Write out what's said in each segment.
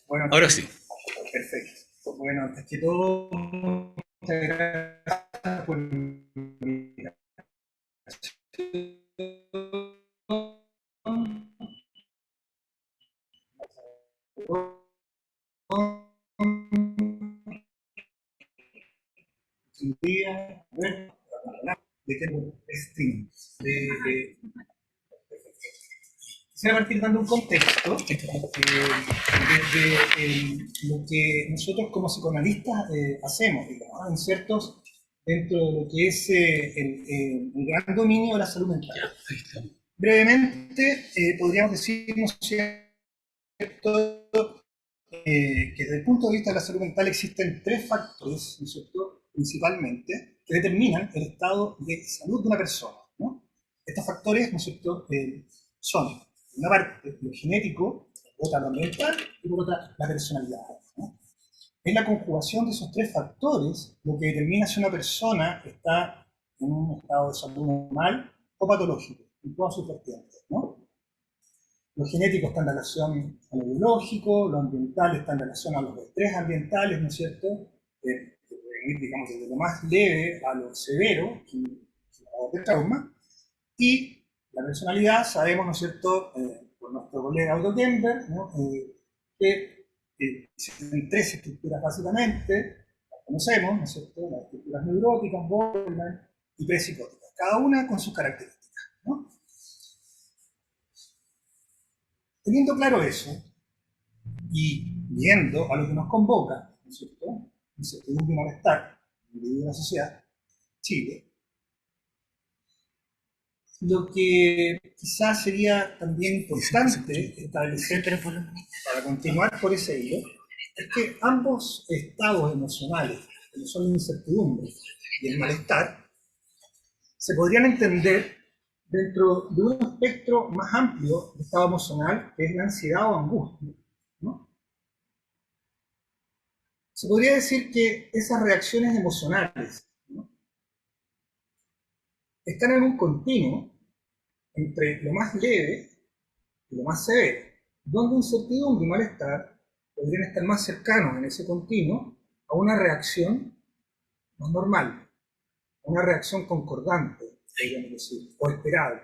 Bueno, Ahora sí. perfecto. Bueno, antes que todo, muchas gracias por la invitación. Un día, bueno, de tener stream. Quisiera partir dando un contexto desde lo que nosotros como psicoanalistas hacemos, digamos, insertos dentro de lo que es el gran dominio de la salud mental. Brevemente, podríamos decir, ¿no es cierto?, que desde el punto de vista de la salud mental existen tres factores, ¿no es cierto?, principalmente, que determinan el estado de salud de una persona, ¿no? Estos factores, ¿no es cierto?, son, por una parte, lo genético, por otra, lo ambiental, y por otra, la personalidad, ¿no? Es la conjugación de esos tres factores lo que determina si una persona está en un estado de salud normal o patológico, en todas sus vertientes, ¿no? Lo genético está en relación a lo biológico, lo ambiental está en relación a los estrés ambientales, ¿no es cierto? Que pueden ir, digamos, desde lo más leve a lo severo, que de trauma. Y la personalidad, sabemos, ¿no es cierto?, por nuestro colega Otto Kemper, ¿no?, que existen tres estructuras básicamente, las conocemos, ¿no es cierto?, las estructuras neuróticas, borderline y prepsicóticas, cada una con sus características, ¿no? Teniendo claro eso, y viendo a lo que nos convoca, ¿no es cierto?, incertidumbre y malestar de la sociedad, Chile, lo que quizás sería también importante establecer, para continuar por ese hilo, es que ambos estados emocionales, como son la incertidumbre y el malestar, se podrían entender dentro de un espectro más amplio de estado emocional, que es la ansiedad o angustia, ¿no? Se podría decir que esas reacciones emocionales, ¿no?, están en un continuo entre lo más leve y lo más severo, donde incertidumbre y malestar podrían estar más cercanos en ese continuo a una reacción más normal, a una reacción concordante, podríamos decir, o esperable,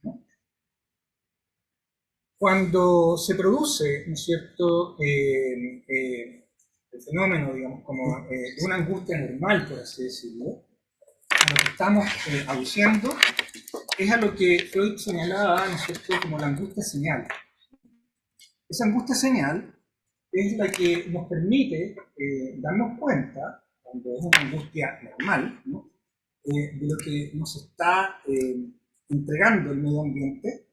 ¿no? Cuando se produce, ¿no es cierto?, el fenómeno, digamos, como de una angustia normal, por así decirlo, a lo que estamos aduciendo es a lo que Freud señalaba, ¿no es cierto?, como la angustia señal. Esa angustia señal es la que nos permite darnos cuenta, cuando es una angustia normal, ¿no?, de lo que nos está entregando el medio ambiente,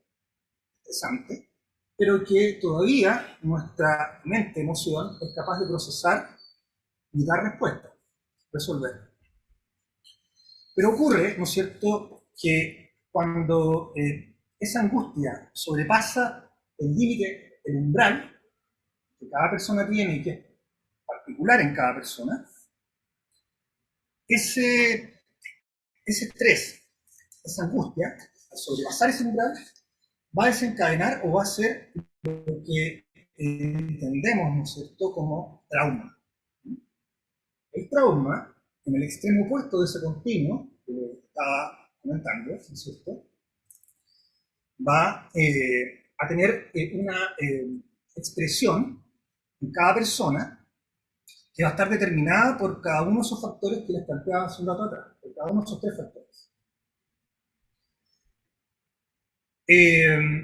interesante, pero que todavía nuestra mente, emoción, es capaz de procesar y dar respuesta, resolver. Pero ocurre, ¿no es cierto?, que cuando esa angustia sobrepasa el límite, el umbral que cada persona tiene y que es particular en cada persona, ese estrés, esa angustia, al sobrepasar ese umbral, va a desencadenar o va a ser lo que entendemos, ¿no es cierto?, como trauma. El trauma, en el extremo opuesto de ese continuo, que estaba comentando, ¿no es cierto?, va a tener una expresión en cada persona que va a estar determinada por cada uno de esos factores que les planteaba hace un rato atrás, por cada uno de esos tres factores.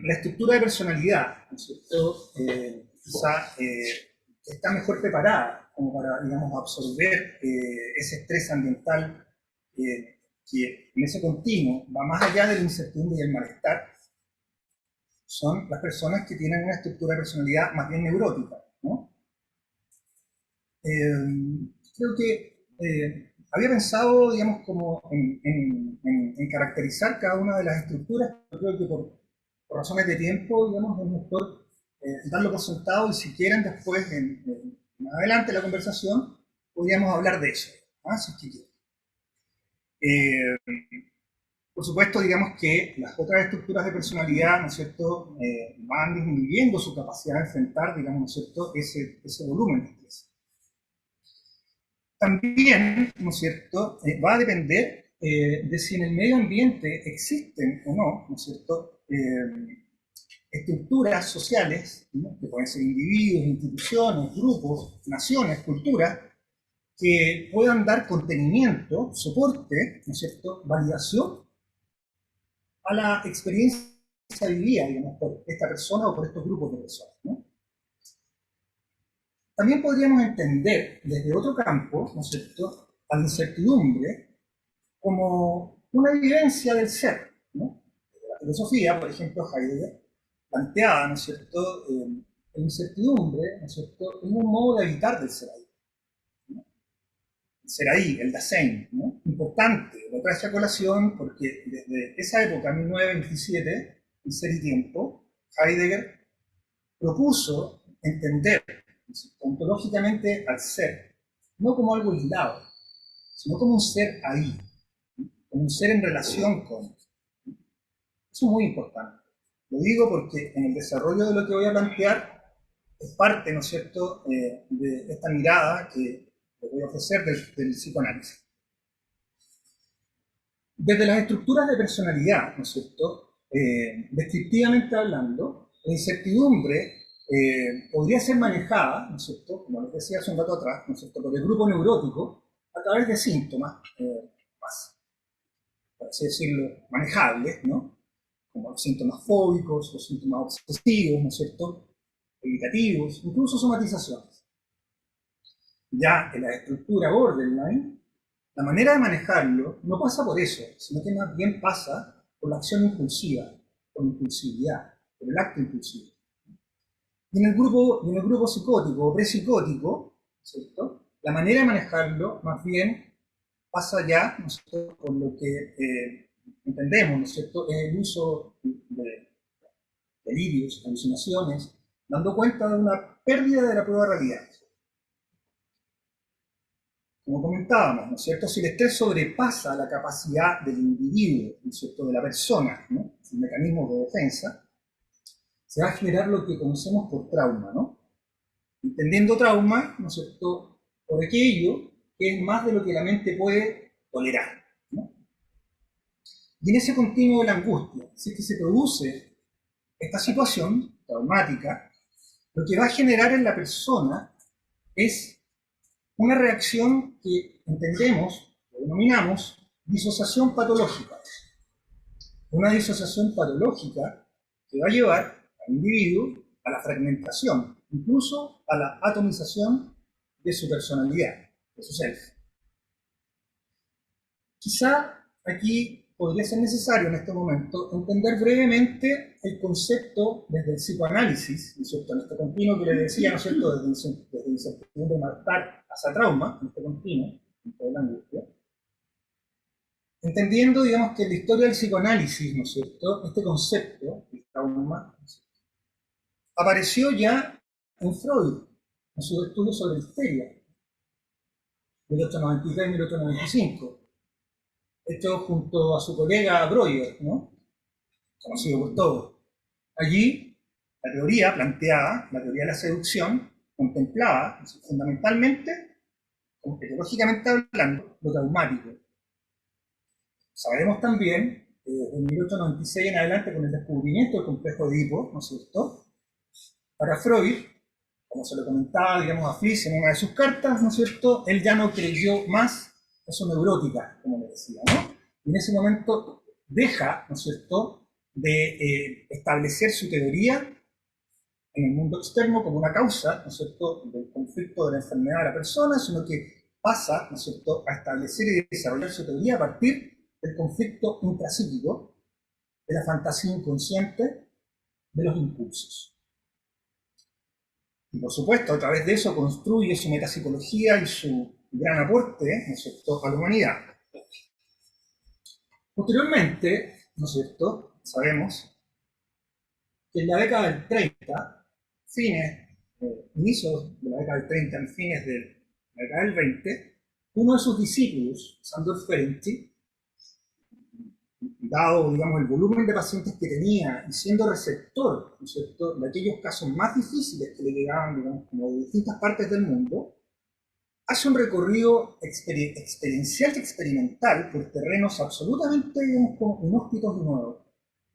La estructura de personalidad, ¿no es cierto?, quizá está mejor preparada como para, digamos, absorber ese estrés ambiental que en ese continuo va más allá de la incertidumbre y el malestar. Son las personas que tienen una estructura de personalidad más bien neurótica, ¿no? Creo que había pensado, digamos, como en caracterizar cada una de las estructuras. Yo creo que por razones de tiempo, digamos, es mejor darlo por sentado, y si quieren después, más adelante en la conversación, podríamos hablar de eso, ¿ah?, si es que quieren. Por supuesto, digamos que las otras estructuras de personalidad, ¿no es cierto?, van disminuyendo su capacidad de enfrentar, digamos, ¿no es cierto?, ese volumen de estrés. También, ¿no es cierto?, va a depender de si en el medio ambiente existen o no, ¿no es cierto?, estructuras sociales, ¿no?, que pueden ser individuos, instituciones, grupos, naciones, culturas, que puedan dar contenimiento, soporte, ¿no es cierto?, validación a la experiencia vivida, digamos, por esta persona o por estos grupos de personas, ¿no? También podríamos entender desde otro campo, ¿no es cierto?, a la incertidumbre como una evidencia del ser, ¿no? La filosofía, por ejemplo, Heidegger planteaba, ¿no es cierto?, la incertidumbre, ¿no es cierto?, como un modo de habitar del ser ahí, ¿no? El ser ahí, el Dasein, ¿no? Importante, lo traje a colación porque desde esa época, 1927, en Ser y Tiempo, Heidegger propuso entender ontológicamente al ser, no como algo aislado, sino como un ser ahí, como un ser en relación con. Eso es muy importante. Lo digo porque en el desarrollo de lo que voy a plantear es parte, ¿no es cierto?, de esta mirada que les voy a ofrecer del psicoanálisis. Desde las estructuras de personalidad, ¿no es cierto?, descriptivamente hablando, la incertidumbre podría ser manejada, ¿no es cierto?, como les decía hace un rato atrás, ¿no es cierto?, por el grupo neurótico a través de síntomas más, por así decirlo, manejables, ¿no?, como los síntomas fóbicos, los síntomas obsesivos, ¿no es cierto?, evitativos, incluso somatizaciones. Ya en la estructura borderline, la manera de manejarlo no pasa por eso, sino que más bien pasa por la acción impulsiva, por impulsividad, por el acto impulsivo. Y en el grupo psicótico o prepsicótico, ¿cierto?, la manera de manejarlo más bien pasa ya, ¿no es cierto?, por lo que entendemos, ¿no es cierto?, es el uso de delirios, alucinaciones, dando cuenta de una pérdida de la prueba de realidad. Como comentábamos, ¿no es cierto?, si el estrés sobrepasa la capacidad del individuo, ¿no es cierto?, de la persona, ¿no?, sus mecanismos de defensa, se va a generar lo que conocemos por trauma, ¿no? Entendiendo trauma, ¿no es cierto?, por aquello que es más de lo que la mente puede tolerar, ¿no? Y en ese continuo de la angustia, si es que se produce esta situación traumática, lo que va a generar en la persona es una reacción que entendemos, o denominamos, disociación patológica. Una disociación patológica que va a llevar al individuo a la fragmentación, incluso a la atomización de su personalidad, de su self. Quizá aquí podría ser necesario en este momento entender brevemente el concepto desde el psicoanálisis, ¿no es cierto?, en este continuo que les decía, ¿no es cierto?, desde incertidumbre malestar hasta trauma, en este continuo, en toda la angustia, entendiendo, digamos, que en la historia del psicoanálisis, ¿no es cierto?, este concepto, el trauma, ¿no es cierto?, apareció ya en Freud, en sus estudios sobre la histeria, 1893-1895, hecho junto a su colega Breuer, ¿no?, conocido por todos. Allí, la teoría planteada, la teoría de la seducción, contemplaba fundamentalmente, como etiológicamente hablando, lo traumático. Sabemos también, en 1896 en adelante, con el descubrimiento del complejo de Edipo, ¿no es cierto?, para Freud, como se lo comentaba, digamos, a Fliss en una de sus cartas, ¿no es cierto?, él ya no creyó más en su neurótica, como le decía, ¿no? Y en ese momento deja, ¿no es cierto?, de establecer su teoría en el mundo externo como una causa, ¿no es cierto?, del conflicto de la enfermedad de la persona, sino que pasa, ¿no es cierto?, a establecer y desarrollar su teoría a partir del conflicto intrapsíquico, de la fantasía inconsciente, de los impulsos. Y por supuesto, a través de eso construye su metapsicología y su gran aporte, ¿no es cierto?, a la humanidad. Posteriormente, ¿no es cierto?, sabemos que en la década del 30, inicios de la década del 30, fines de la década del 20, uno de sus discípulos, Sandor Ferenczi, dado, digamos, el volumen de pacientes que tenía y siendo receptor, ¿no es cierto?, de aquellos casos más difíciles que le llegaban, digamos, como de distintas partes del mundo, hace un recorrido experiencial y experimental por terrenos absolutamente, digamos, como inhóspitos y nuevos,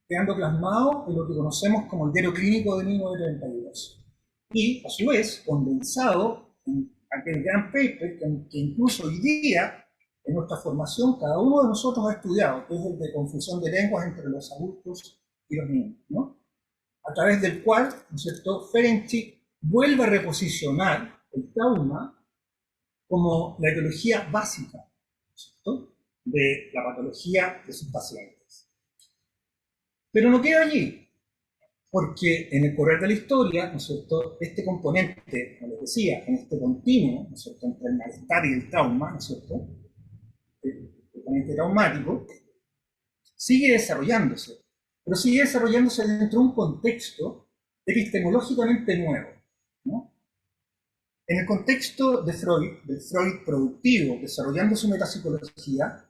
quedando plasmado en lo que conocemos como el Diario Clínico de 1932. Y, a su vez, condensado en aquel gran paper que incluso hoy día, en nuestra formación, cada uno de nosotros ha estudiado, que es el de confusión de lenguas entre los adultos y los niños, ¿no? A través del cual, ¿no es cierto?, Ferenczi vuelve a reposicionar el trauma como la etiología básica, ¿no es cierto?, de la patología de sus pacientes. Pero no queda allí, porque en el correr de la historia, ¿no es cierto?, este componente, como les decía, en este continuo, ¿no es cierto?, entre el malestar y el trauma, ¿no es cierto?, el componente traumático, sigue desarrollándose, pero sigue desarrollándose dentro de un contexto epistemológicamente nuevo, ¿no? En el contexto de Freud, del Freud productivo, desarrollando su metapsicología,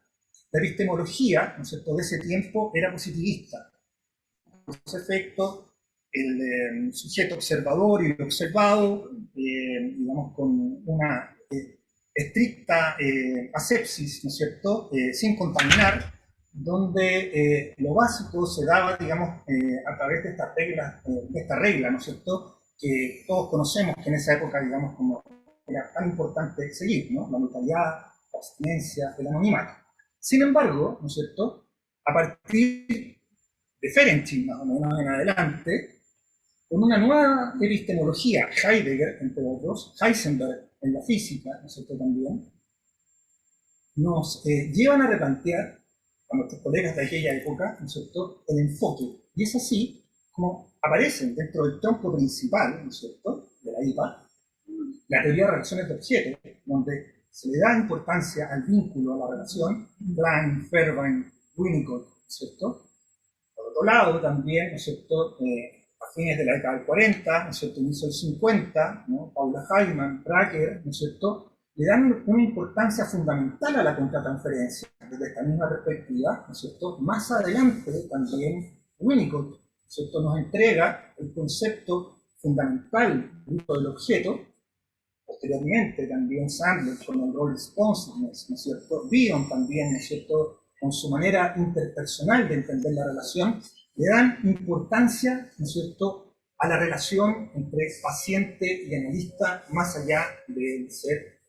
la epistemología, ¿no es cierto?, de ese tiempo era positivista. Por ese efecto, el sujeto observador y el observado, digamos, con una estricta asepsis, ¿no es cierto?, sin contaminar, donde lo básico se daba, digamos, a través de estas reglas, de esta regla, ¿no es cierto?, que todos conocemos que en esa época, digamos, como era tan importante seguir, ¿no?, la neutralidad, la abstinencia, el anonimato. Sin embargo, ¿no es cierto?, a partir de Ferenczi, más o menos en adelante, con una nueva epistemología, Heidegger, entre otros, Heisenberg en la física, ¿no es cierto?, también, nos llevan a replantear a nuestros colegas de aquella época, ¿no es cierto?, el enfoque. Y es así como aparecen dentro del tronco principal, ¿no es cierto?, de la IPA, la teoría de relaciones de objetos, donde se le da importancia al vínculo, a la relación, Klein, Fairbairn, Winnicott, ¿no es cierto? Por otro lado, también, ¿no es cierto?, a fines de la década del 40, ¿no es cierto?, inicio del 50, ¿no?, Paula Heimann, Bracker, ¿no es cierto?, le dan una importancia fundamental a la contratransferencia desde esta misma perspectiva, ¿no es cierto? Más adelante también Winnicott, ¿no es cierto?, nos entrega el concepto fundamental del objeto. Posteriormente también Sandler con el role responsiveness, ¿no es cierto? Bion también, ¿no es cierto?, con su manera interpersonal de entender la relación, le dan importancia, ¿no es cierto?, a la relación entre paciente y analista, más allá de ser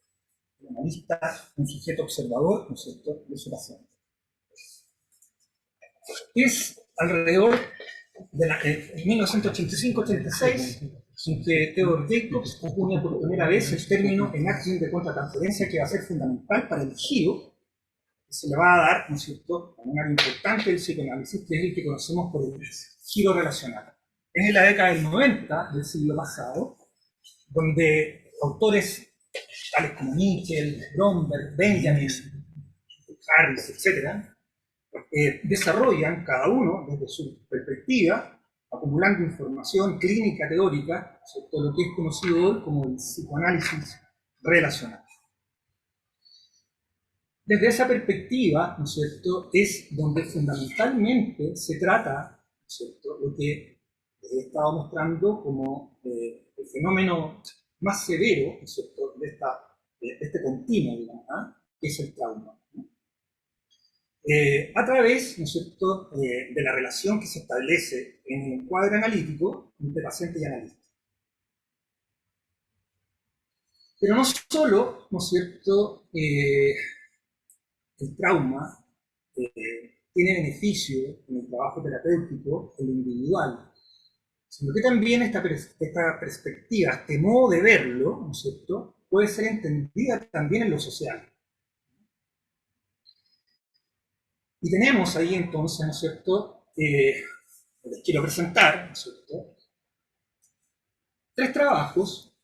el analista un sujeto observador, ¿no es cierto?, de su paciente. Es alrededor de 1985-86 en que Theodor Jacobs acuña por primera vez el término en acción de contratransferencia, que va a ser fundamental para el giro que se le va a dar, ¿no es cierto?, a un área importante del psicoanálisis, que es el que conocemos por el giro relacional. Es en la década del 90 del siglo pasado, donde autores tales como Nichel, Bromberg, Benjamin, Harris, etc., desarrollan cada uno desde su perspectiva, acumulando información clínica teórica, todo lo que es conocido hoy como el psicoanálisis relacional. Desde esa perspectiva, ¿no es cierto?, es donde fundamentalmente se trata, ¿no es cierto?, lo que he estado mostrando como el fenómeno más severo, ¿no es cierto?, de este continuo, digamos, que es el trauma, ¿no? A través, ¿no es cierto?, de la relación que se establece en el encuadre analítico entre paciente y analista. Pero no solo, ¿no es cierto?, el trauma tiene beneficio en el trabajo terapéutico, en lo individual, sino que también esta perspectiva, este modo de verlo, ¿no es cierto?, puede ser entendida también en lo social. Y tenemos ahí entonces, ¿no es cierto?, les quiero presentar, ¿no es cierto?, 3 trabajos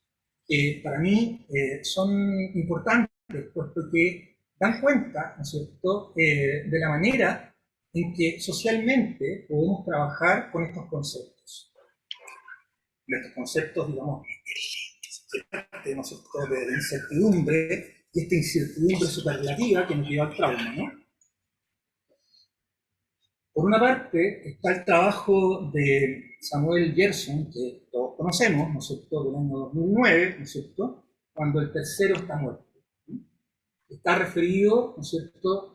que para mí son importantes, puesto que dan cuenta, ¿no es cierto?, de la manera en que socialmente podemos trabajar con estos conceptos. Estos conceptos, digamos, ¿no es cierto?, de incertidumbre, y esta incertidumbre superlativa que nos lleva al trauma, ¿no? Por una parte está el trabajo de Samuel Gerson, que todos conocemos, ¿no es cierto?, del año 2009, ¿no es cierto?, cuando el tercero está muerto. Está referido, ¿no es cierto?,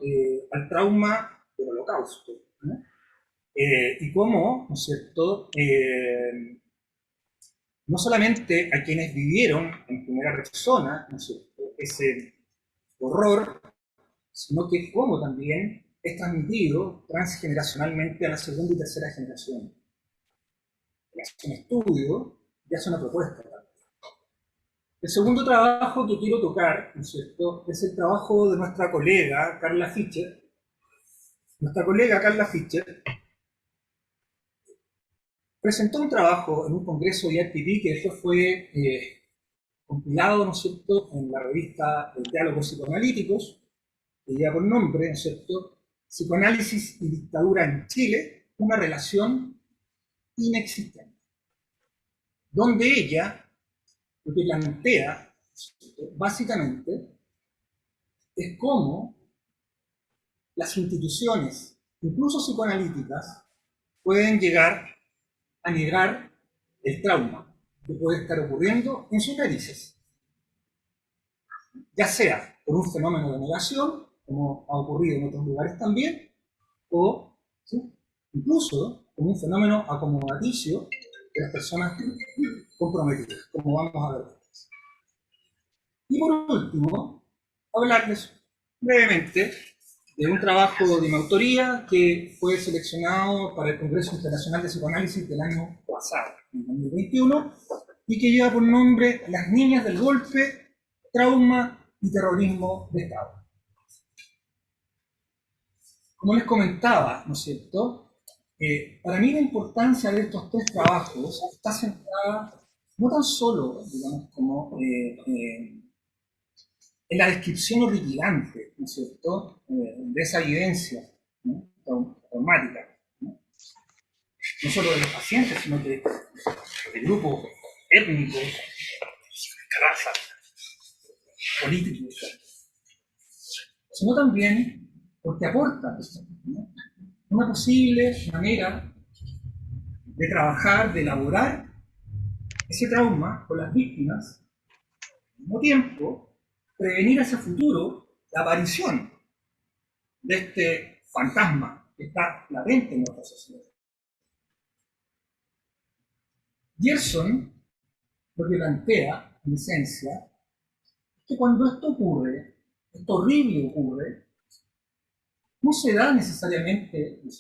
al trauma del Holocausto, ¿no? Y cómo, ¿no es cierto?, no solamente a quienes vivieron en primera persona, ¿no es cierto?, ese horror, sino que cómo también es transmitido transgeneracionalmente a la segunda y tercera generación. Es un estudio y hace una propuesta. El segundo trabajo que quiero tocar, ¿no es cierto?, es el trabajo de nuestra colega Carla Fischer. Nuestra colega Carla Fischer presentó un trabajo en un congreso de IRPP que después fue compilado, ¿no es cierto?, en la revista Diálogos Psicoanalíticos, que lleva por nombre, ¿no es cierto?, Psicoanálisis y dictadura en Chile, una relación inexistente, donde ella lo que plantea, básicamente, es cómo las instituciones, incluso psicoanalíticas, pueden llegar a negar el trauma que puede estar ocurriendo en sus narices, ya sea por un fenómeno de negación, como ha ocurrido en otros lugares también, o ¿sí?, incluso como un fenómeno acomodaticio de las personas comprometidas, como vamos a ver después. Y por último, hablarles brevemente de un trabajo de mi autoría que fue seleccionado para el Congreso Internacional de Psicoanálisis del año pasado, en 2021, y que lleva por nombre Las niñas del golpe, trauma y terrorismo de Estado. Como les comentaba, ¿no es cierto?, para mí la importancia de estos tres trabajos está centrada no tan solo, digamos, como en la descripción horripilante, ¿no es cierto?, de esa evidencia, ¿no?, traumática, ¿no?, no solo de los pacientes, sino que de grupos étnicos, razas, políticos, sino también porque aporta, ¿no?, una posible manera de trabajar, de elaborar ese trauma con las víctimas, al mismo tiempo prevenir hacia el futuro la aparición de este fantasma que está latente en nuestra sociedad. Gerson lo que plantea, en esencia, es que cuando esto ocurre, esto horrible ocurre, no se da necesariamente, ¿no?,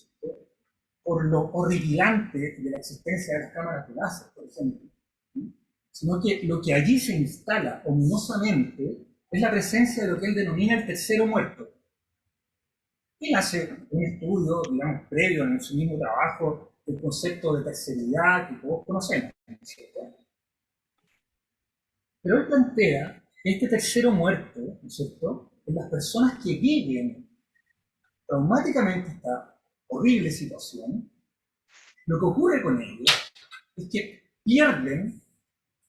por lo horripilante de la existencia de las cámaras de láser, por ejemplo, ¿no?, sino que lo que allí se instala ominosamente es la presencia de lo que él denomina el tercero muerto. Él hace un estudio, digamos, previo en su mismo trabajo del concepto de terceridad que todos conocemos, ¿cierto? Pero él plantea que este tercero muerto, ¿no es cierto?, en las personas que viven traumáticamente esta horrible situación, lo que ocurre con ellos es que pierden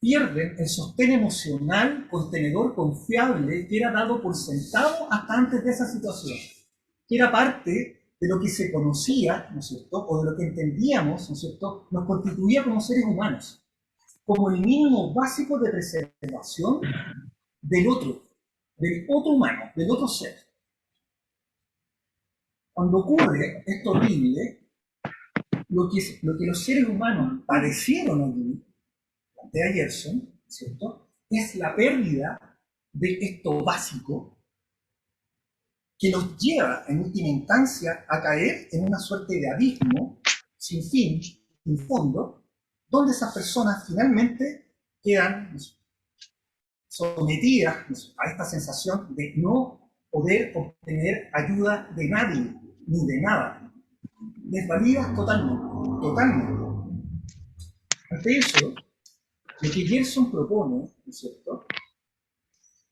el sostén emocional, contenedor confiable que era dado por sentado hasta antes de esa situación, que era parte de lo que se conocía, ¿no es cierto?, o de lo que entendíamos, ¿no es cierto?, nos constituía como seres humanos, como el mínimo básico de preservación del otro humano, del otro ser. Cuando ocurre esto horrible, lo que los seres humanos padecieron allí, plantea Gerson, ¿cierto?, es la pérdida de esto básico que los lleva en última instancia a caer en una suerte de abismo sin fin, sin fondo, donde esas personas finalmente quedan sometidas a esta sensación de no poder obtener ayuda de nadie, ni de nada, desvalidas totalmente. Ante eso, lo que Gerson propone, ¿no es cierto?,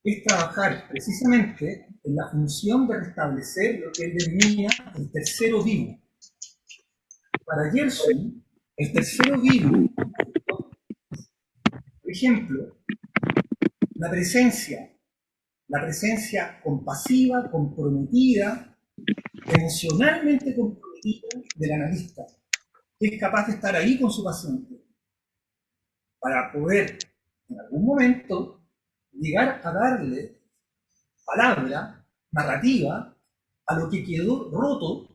es trabajar precisamente en la función de restablecer lo que él denomina el tercero vivo. Para Gerson, el tercero vivo, por ejemplo, la presencia compasiva, comprometida, emocionalmente comprometida perspectiva del analista, que es capaz de estar ahí con su paciente para poder, en algún momento, llegar a darle palabra, narrativa, a lo que quedó roto,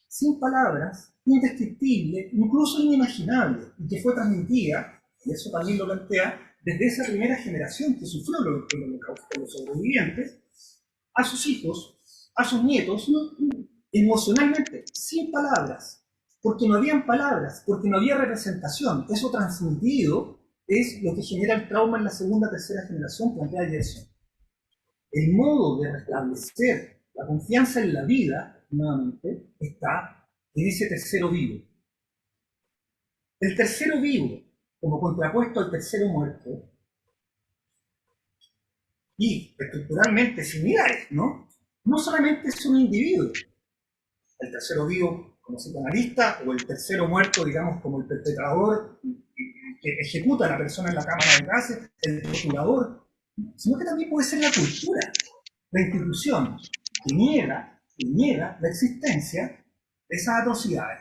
sin palabras, indescriptible, incluso inimaginable, y que fue transmitida, y eso también lo plantea, desde esa primera generación que sufrió el holocausto, los sobrevivientes, a sus hijos, a sus nietos, emocionalmente, sin palabras, porque no habían palabras, porque no había representación. Eso transmitido es lo que genera el trauma en la segunda, tercera generación, plantea Gerson. El modo de restablecer la confianza en la vida, nuevamente, está en ese tercero vivo. El tercero vivo, como contrapuesto al tercero muerto, y estructuralmente similares, ¿no? No solamente es un individuo, el tercero vivo como psicoanalista, o el tercero muerto, digamos, como el perpetrador que ejecuta a la persona en la cámara de gases, el torturador, sino que también puede ser la cultura, la institución, que niega la existencia de esas atrocidades.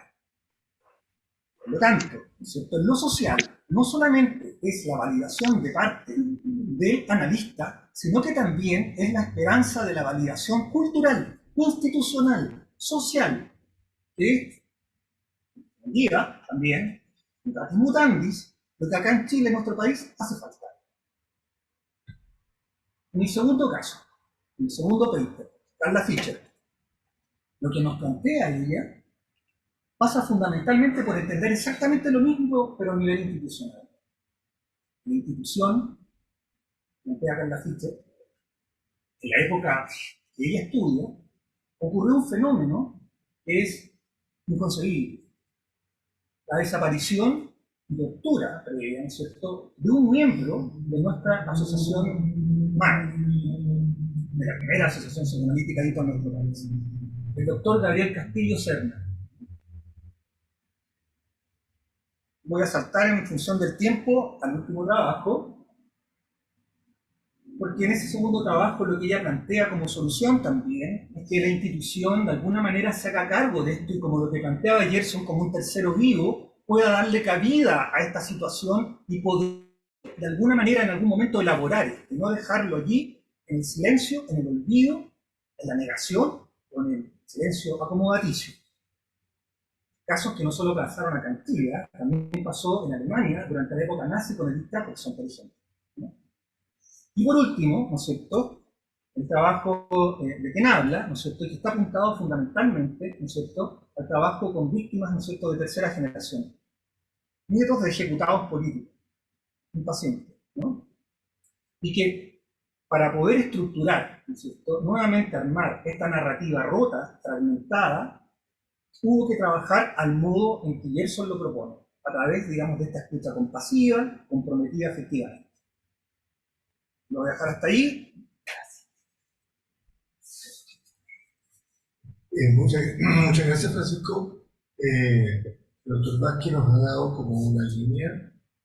Por lo tanto, ¿cierto? En lo social, no solamente es la validación de parte del analista, sino que también es la esperanza de la validación cultural, institucional, social, que diga también, mutatis mutandis, lo que acá en Chile, en nuestro país, hace falta. En mi segundo caso, en mi segundo paper, Carla Fischer, lo que nos plantea ella pasa fundamentalmente por entender exactamente lo mismo, pero a nivel institucional. La institución, plantea Carla Fischer, en la época que ella estudia, ocurrió un fenómeno que es inconcebible. La desaparición y tortura previa, ¿no es cierto?, de un miembro de nuestra asociación madre, de la primera asociación psicoanalítica en nuestro país, el doctor Gabriel Castillo Serna. Voy a saltar en función del tiempo al último trabajo, porque en ese segundo trabajo lo que ella plantea como solución también es que la institución de alguna manera se haga cargo de esto y, como lo que planteaba Gerson como un tercero vivo, pueda darle cabida a esta situación y poder de alguna manera en algún momento elaborar esto, y no dejarlo allí en el silencio, en el olvido, en la negación o en el silencio acomodaticio. Casos que no solo pasaron acá en Chile, también pasó en Alemania durante la época nazi con el dictador, por ejemplo. ¿No? Y por último, ¿no es cierto?, el trabajo de quien habla, ¿no es cierto?, que está apuntado fundamentalmente, ¿no es cierto?, al trabajo con víctimas, ¿no es cierto?, de tercera generación, nietos de ejecutados políticos, un paciente, ¿no? Y que para poder estructurar, ¿no es cierto?, nuevamente armar esta narrativa rota, fragmentada, hubo que trabajar al modo en que Gerson lo propone, a través, digamos, de esta escucha compasiva, comprometida efectivamente. Lo voy a dejar hasta ahí. Muchas gracias, Francisco. El doctor Vázquez nos ha dado como una línea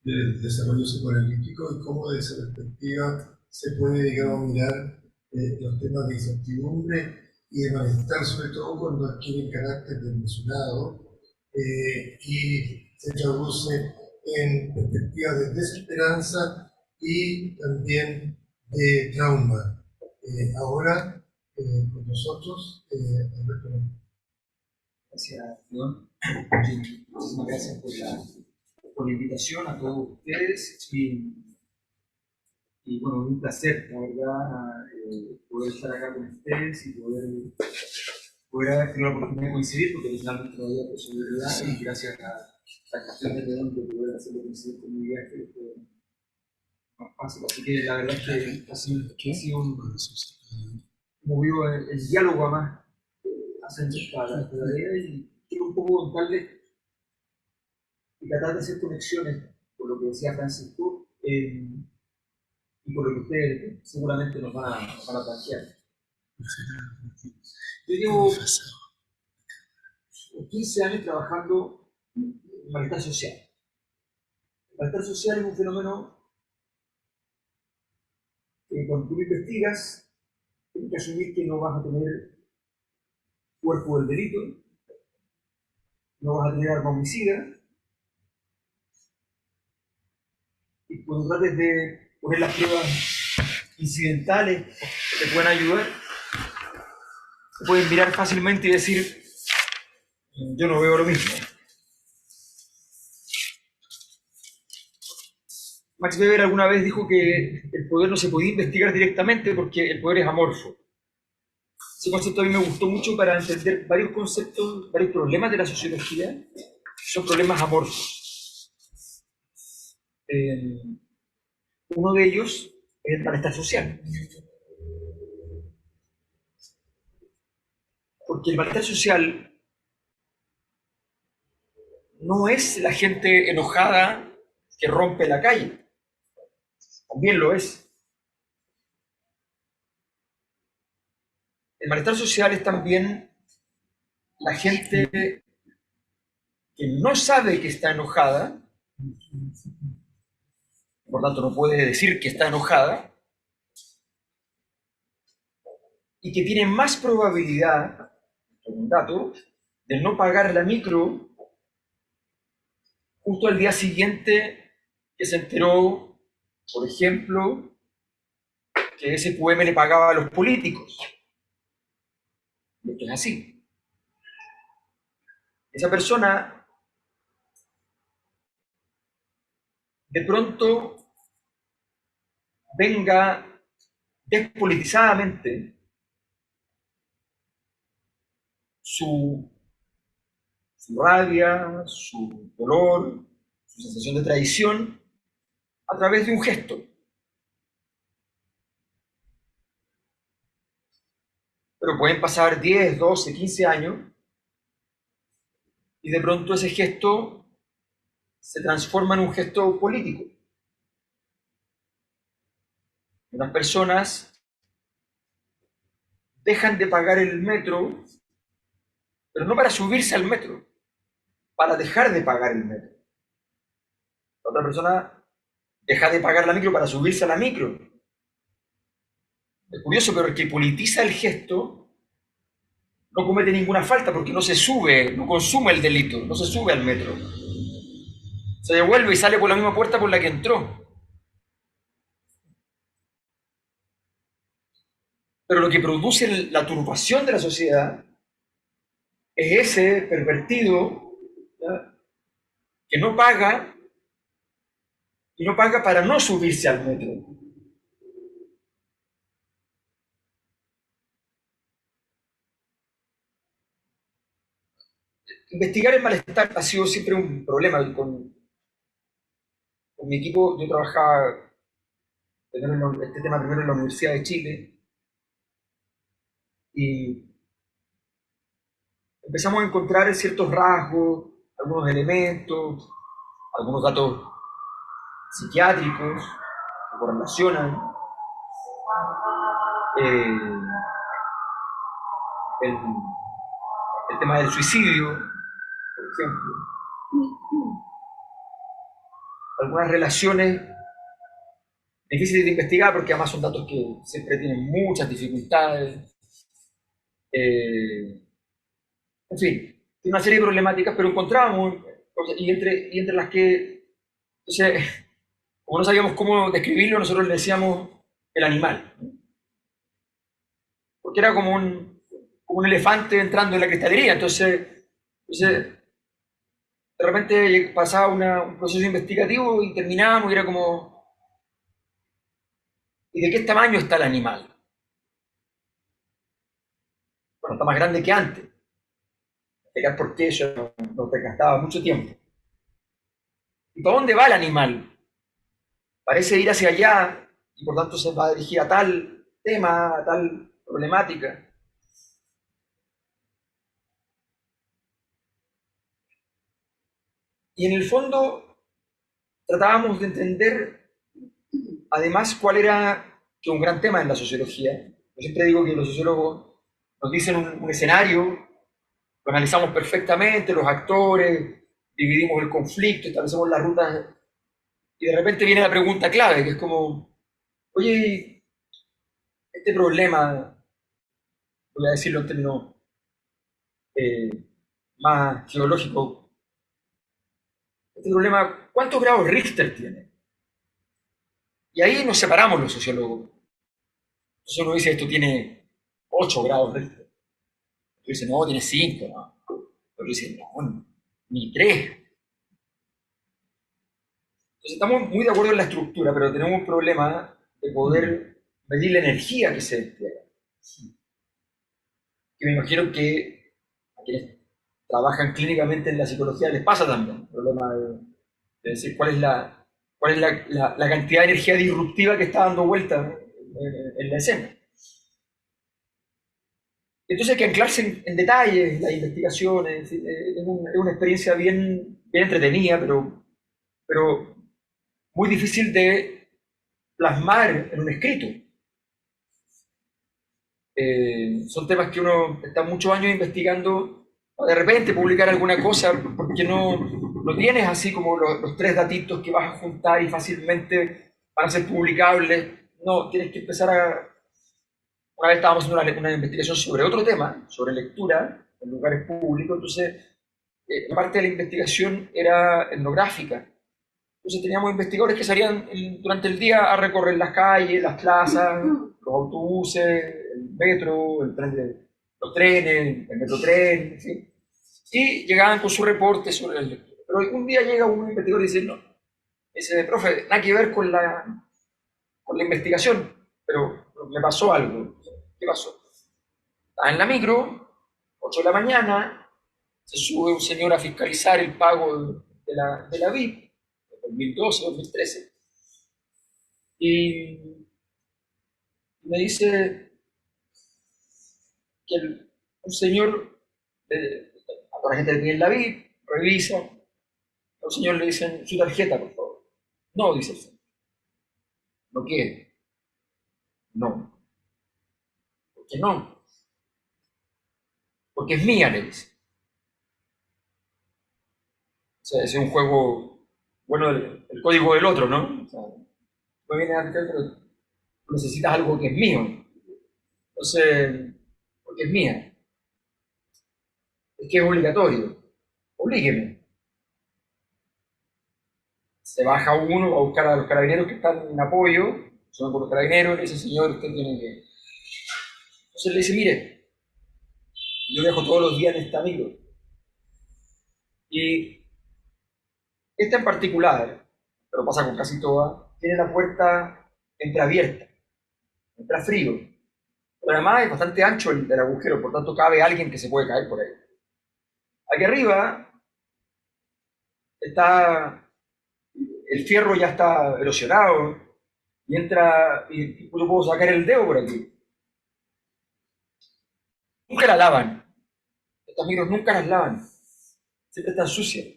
del desarrollo psicoanalítico y cómo de esa perspectiva se puede, digamos, mirar los temas de incertidumbre y de malestar, sobre todo cuando adquieren carácter desmesurado y se traduce en perspectivas de desesperanza y también de trauma. Ahora, con nosotros, Alberto. Gracias, León. Muchísimas gracias por la invitación a todos ustedes. Y bueno, un placer, la verdad, poder estar acá con ustedes y poder haber tenido la oportunidad de coincidir, porque originalmente no había posibilidad, y gracias a la estación de León de poder hacerlo coincidir con mi viaje fue más fácil. Así que la verdad es que ha sido movió el diálogo a más hacer esta tarea, y quiero un poco contarles y tratar de hacer conexiones por lo que decía Francisco y por lo que ustedes seguramente nos van a plantear. Yo llevo 15 años trabajando en malestar social. El malestar social es un fenómeno que cuando tú lo investigas, tienes que asumir que no vas a tener cuerpo del delito, no vas a tener arma homicida, y cuando trates de poner las pruebas incidentales que te pueden ayudar, te pueden mirar fácilmente y decir, yo no veo lo mismo. Max Weber alguna vez dijo que el poder no se podía investigar directamente porque el poder es amorfo. Ese concepto a mí me gustó mucho para entender varios conceptos, varios problemas de la sociología. Son problemas amorfos. Uno de ellos es el malestar social. Porque el malestar social no es la gente enojada que rompe la calle. También lo es. El malestar social es también la gente que no sabe que está enojada, por tanto no puede decir que está enojada, y que tiene más probabilidad, un dato, de no pagar la micro justo al día siguiente que se enteró, por ejemplo, que SQM le pagaba a los políticos. Esto es así. Esa persona de pronto venga despolitizadamente su rabia, su dolor, su sensación de traición a través de un gesto. Pero pueden pasar 10, 12, 15 años y de pronto ese gesto se transforma en un gesto político. Las personas dejan de pagar el metro, pero no para subirse al metro, para dejar de pagar el metro. La otra persona deja de pagar la micro para subirse a la micro. Es curioso, pero el que politiza el gesto no comete ninguna falta porque no se sube, no consume el delito, no se sube al metro. Se devuelve y sale por la misma puerta por la que entró. Pero lo que produce la turbación de la sociedad es ese pervertido, ¿ya?, que no paga, y no paga para no subirse al metro. Investigar el malestar ha sido siempre un problema. Con mi equipo yo trabajaba este tema primero en la Universidad de Chile y empezamos a encontrar ciertos rasgos, algunos elementos, algunos datos psiquiátricos que correlacionan el, el tema del suicidio, por ejemplo. Algunas relaciones difíciles de investigar porque además son datos que siempre tienen muchas dificultades. En fin, tiene una serie de problemáticas, pero encontrábamos, y entre las que, entonces, como no sabíamos cómo describirlo, nosotros le decíamos el animal, ¿no? Porque era como un elefante entrando en la cristalería, entonces de repente pasaba un proceso investigativo y terminábamos y era como, ¿y de qué tamaño está el animal? Bueno, está más grande que antes. Explicar por qué eso nos desgastaba mucho tiempo. ¿Y para dónde va el animal? Parece ir hacia allá y por tanto se va a dirigir a tal tema, a tal problemática. Y en el fondo tratábamos de entender además cuál era, que un gran tema en la sociología. Yo siempre digo que los sociólogos nos dicen un escenario, lo analizamos perfectamente, los actores, dividimos el conflicto, establecemos las rutas, y de repente viene la pregunta clave, que es como, oye, este problema, voy a decirlo en términos más geológico, este problema, ¿cuántos grados Richter tiene? Y ahí nos separamos los sociólogos. Entonces uno dice, esto tiene 8 grados Richter. Otro dice, no, tiene 5, ¿no? Otro dice, no, ni 3. Entonces estamos muy de acuerdo en la estructura, pero tenemos un problema de poder medir la energía que se despliega. Que me imagino que a quienes trabajan clínicamente en la psicología les pasa también. El problema de decir cuál es la cantidad de energía disruptiva que está dando vuelta en la escena. Entonces hay que anclarse en detalles, las investigaciones, es una experiencia bien entretenida, pero muy difícil de plasmar en un escrito. Son temas que uno está muchos años investigando, de repente publicar alguna cosa, porque no tienes así como los 3 datitos que vas a juntar y fácilmente van a ser publicables. No, tienes que empezar a... Una vez estábamos haciendo una investigación sobre otro tema, sobre lectura en lugares públicos, entonces parte de la investigación era etnográfica. Entonces teníamos investigadores que salían durante el día a recorrer las calles, las plazas, los autobuses, el metro, los trenes, el metrotren, en fin. Y llegaban con su reporte sobre las lecturas. Pero un día llega un investigador y dice, no, dice, profe, nada que ver con la investigación, pero me pasó algo. ¿Qué pasó? Estaba en la micro, 8 de la mañana, se sube un señor a fiscalizar el pago de la VIP, 2012, 2013, y me dice que un señor, a toda la gente que tiene la VIP, revisa, a un señor le dicen, su tarjeta, por favor. No, dice el señor. ¿No quiere? No. ¿Por qué no? Porque es mía, le dice. O sea, es un juego, bueno, el código del otro, ¿no? O sea, no viene a pero necesitas algo que es mío. Entonces, porque es mía. Es que es obligatorio. Oblígueme. Se baja uno, va a buscar a los carabineros que están en apoyo, son por los carabineros, le dice, señor, usted tiene que... Entonces le dice, mire, yo viajo todos los días en esta micro. Y esta en particular, pero pasa con casi todas, tiene la puerta entreabierta, entra frío. Pero además es bastante ancho el agujero, por tanto cabe alguien que se puede caer por ahí. Aquí arriba está, el fierro ya está erosionado, y entra, y yo puedo sacar el dedo por aquí. Nunca la lavan. Estas micros nunca las lavan. Siempre están sucias.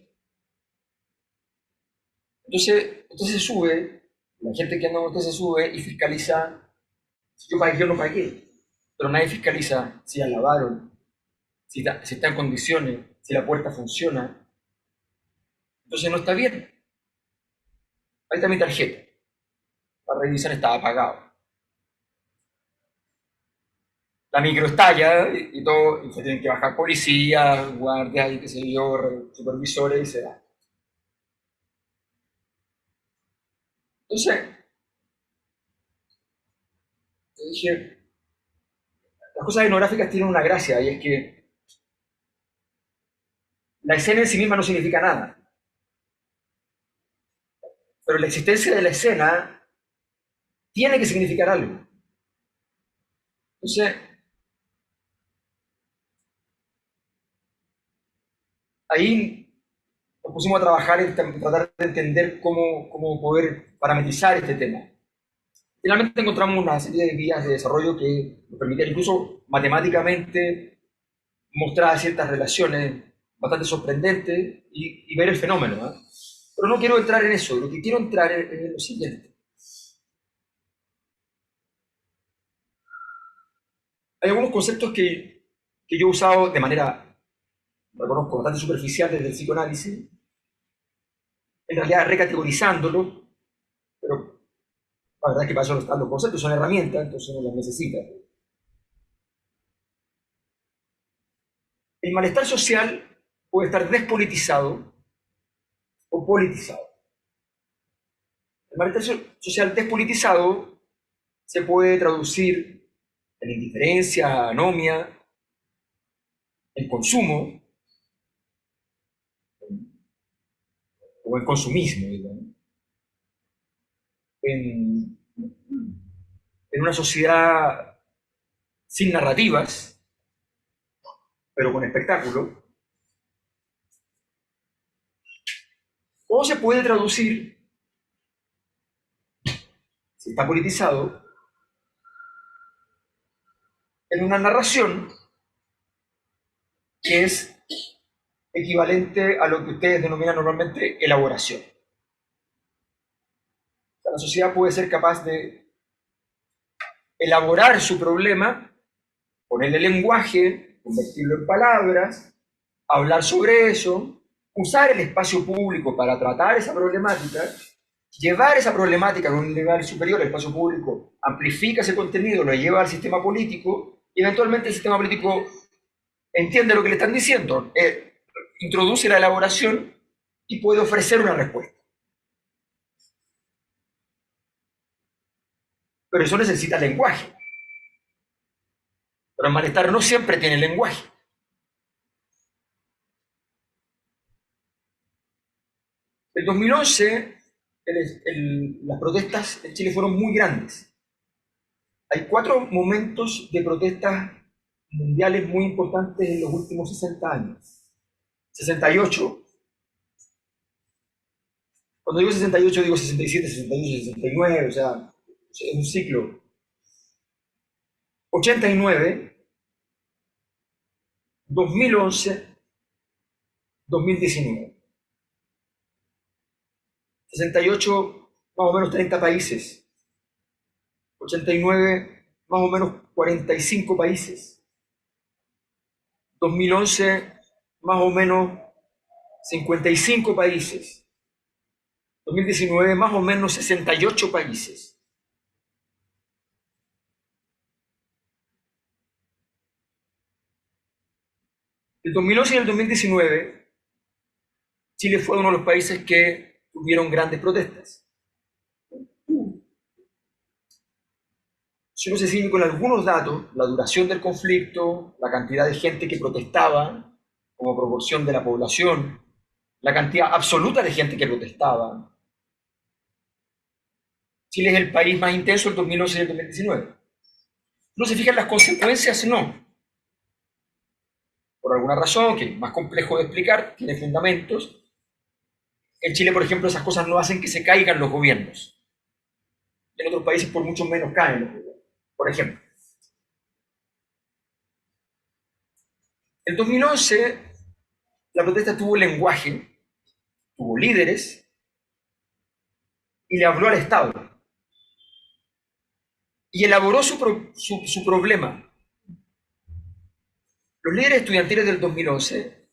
Entonces, usted se sube, la gente que anda con usted se sube y fiscaliza si yo pagué o no pagué. Pero nadie fiscaliza si la lavaron, si está en condiciones, si la puerta funciona. Entonces no está bien. Ahí está mi tarjeta. La revisión estaba apagada. La micro estalla y todo, y se tienen que bajar policías, guardias y qué sé yo, supervisores y se da. Entonces, yo dije, las cosas etnográficas tienen una gracia y es que la escena en sí misma no significa nada. Pero la existencia de la escena tiene que significar algo. Entonces, ahí nos pusimos a trabajar en tratar de entender cómo poder parametrizar este tema. Finalmente encontramos una serie de vías de desarrollo que nos permitían incluso matemáticamente mostrar ciertas relaciones bastante sorprendentes y ver el fenómeno, ¿eh? Pero no quiero entrar en eso, lo que quiero entrar es lo siguiente. Hay algunos conceptos que yo he usado de manera, reconozco, bastante superficial desde el psicoanálisis, en realidad recategorizándolo, pero la verdad es que para eso están los conceptos, son herramientas, entonces uno las necesita. El malestar social puede estar despolitizado o politizado. El malestar social despolitizado se puede traducir en indiferencia, anomia, en consumo o en consumismo, digamos. En una sociedad sin narrativas, pero con espectáculo. O se puede traducir, si está politizado, en una narración que es equivalente a lo que ustedes denominan normalmente elaboración. O sea, la sociedad puede ser capaz de elaborar su problema, ponerle lenguaje, convertirlo en palabras, hablar sobre eso, usar el espacio público para tratar esa problemática, llevar esa problemática a un nivel superior. El espacio público amplifica ese contenido, lo lleva al sistema político y eventualmente el sistema político entiende lo que le están diciendo, introduce la elaboración y puede ofrecer una respuesta. Pero eso necesita lenguaje. Pero el malestar no siempre tiene lenguaje. El 2011, las protestas en Chile fueron muy grandes. Hay 4 momentos de protestas mundiales muy importantes en los últimos 60 años. 68. Cuando digo 68, digo 67, 68, 69, o sea, es un ciclo. 89, 2011, 2019. 68, más o menos 30 países. 89, más o menos 45 países. 2011, más o menos 55 países. 2019, más o menos 68 países. El 2011 y el 2019, Chile fue uno de los países que tuvieron grandes protestas. Si uno se sigue con algunos datos, la duración del conflicto, la cantidad de gente que protestaba como proporción de la población, la cantidad absoluta de gente que protestaba, Chile es el país más intenso el 2011 y el 2019. No se fijan las consecuencias, no. Por alguna razón, que es más complejo de explicar, tiene fundamentos. En Chile, por ejemplo, esas cosas no hacen que se caigan los gobiernos. En otros países, por mucho menos, caen los gobiernos. Por ejemplo, en 2011, la protesta tuvo lenguaje, tuvo líderes, y le habló al Estado. Y elaboró su problema. Los líderes estudiantiles del 2011,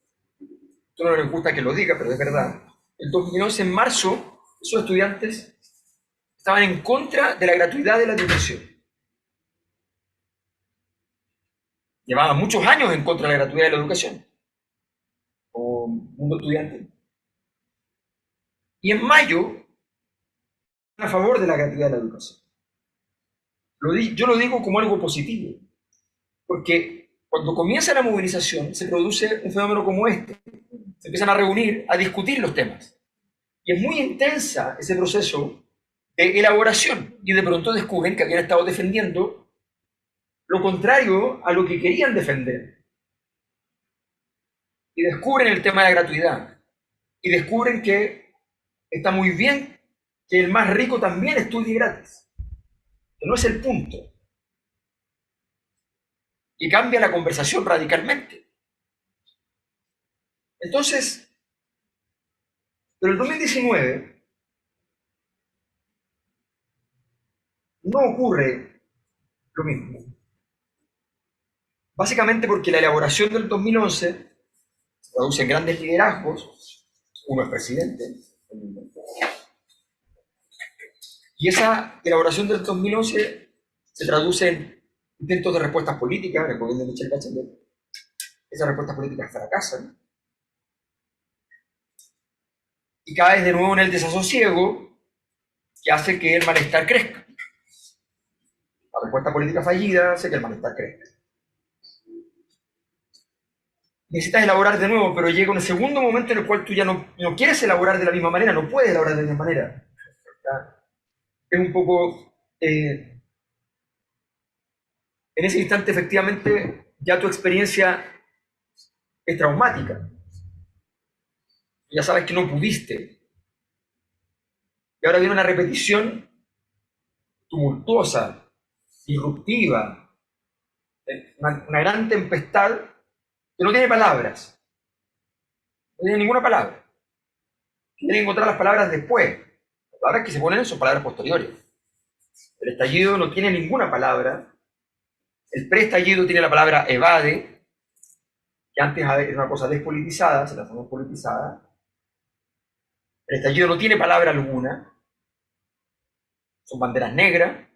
no les gusta que lo diga, pero es verdad, el 2011, en marzo, esos estudiantes estaban en contra de la gratuidad de la educación. Llevaban muchos años en contra de la gratuidad de la educación, como mundo estudiantil. Y en mayo, a favor de la gratuidad de la educación. Yo lo digo como algo positivo, porque cuando comienza la movilización se produce un fenómeno como este. Se empiezan a reunir, a discutir los temas. Y es muy intensa ese proceso de elaboración. Y de pronto descubren que habían estado defendiendo lo contrario a lo que querían defender. Y descubren el tema de la gratuidad. Y descubren que está muy bien que el más rico también estudie gratis. Que no es el punto. Y cambia la conversación radicalmente. Entonces, pero el 2019 no ocurre lo mismo. Básicamente porque la elaboración del 2011 se traduce en grandes liderazgos, uno es presidente, y esa elaboración del 2011 se traduce en intentos de respuestas políticas en el gobierno de Michelle Bachelet. Esas respuestas políticas fracasan. y caes de nuevo en el desasosiego que hace que el malestar crezca. La respuesta política fallida hace que el malestar crezca. Necesitas elaborar de nuevo, pero llega un segundo momento en el cual tú ya no quieres elaborar de la misma manera, no puedes elaborar de la misma manera. Es un poco... en ese instante, efectivamente, ya tu experiencia es traumática. Ya sabes que no pudiste. Y ahora viene una repetición tumultuosa, disruptiva, una gran tempestad que no tiene palabras. No tiene ninguna palabra. Tienen que encontrar las palabras después. Las palabras que se ponen son palabras posteriores. El estallido no tiene ninguna palabra. El preestallido tiene la palabra evade, que antes era una cosa despolitizada, se transformó en politizada. El estallido no tiene palabra alguna. Son banderas negras.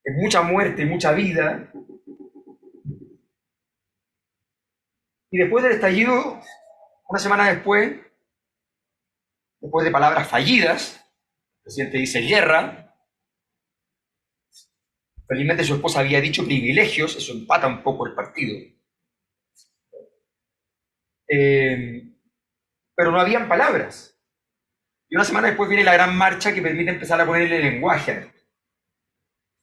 Es mucha muerte y mucha vida. Y después del estallido, una semana después de palabras fallidas, el presidente dice guerra. Felizmente su esposa había dicho privilegios, eso empata un poco el partido. Pero no habían palabras. Y una semana después viene la gran marcha que permite empezar a ponerle lenguaje a esto.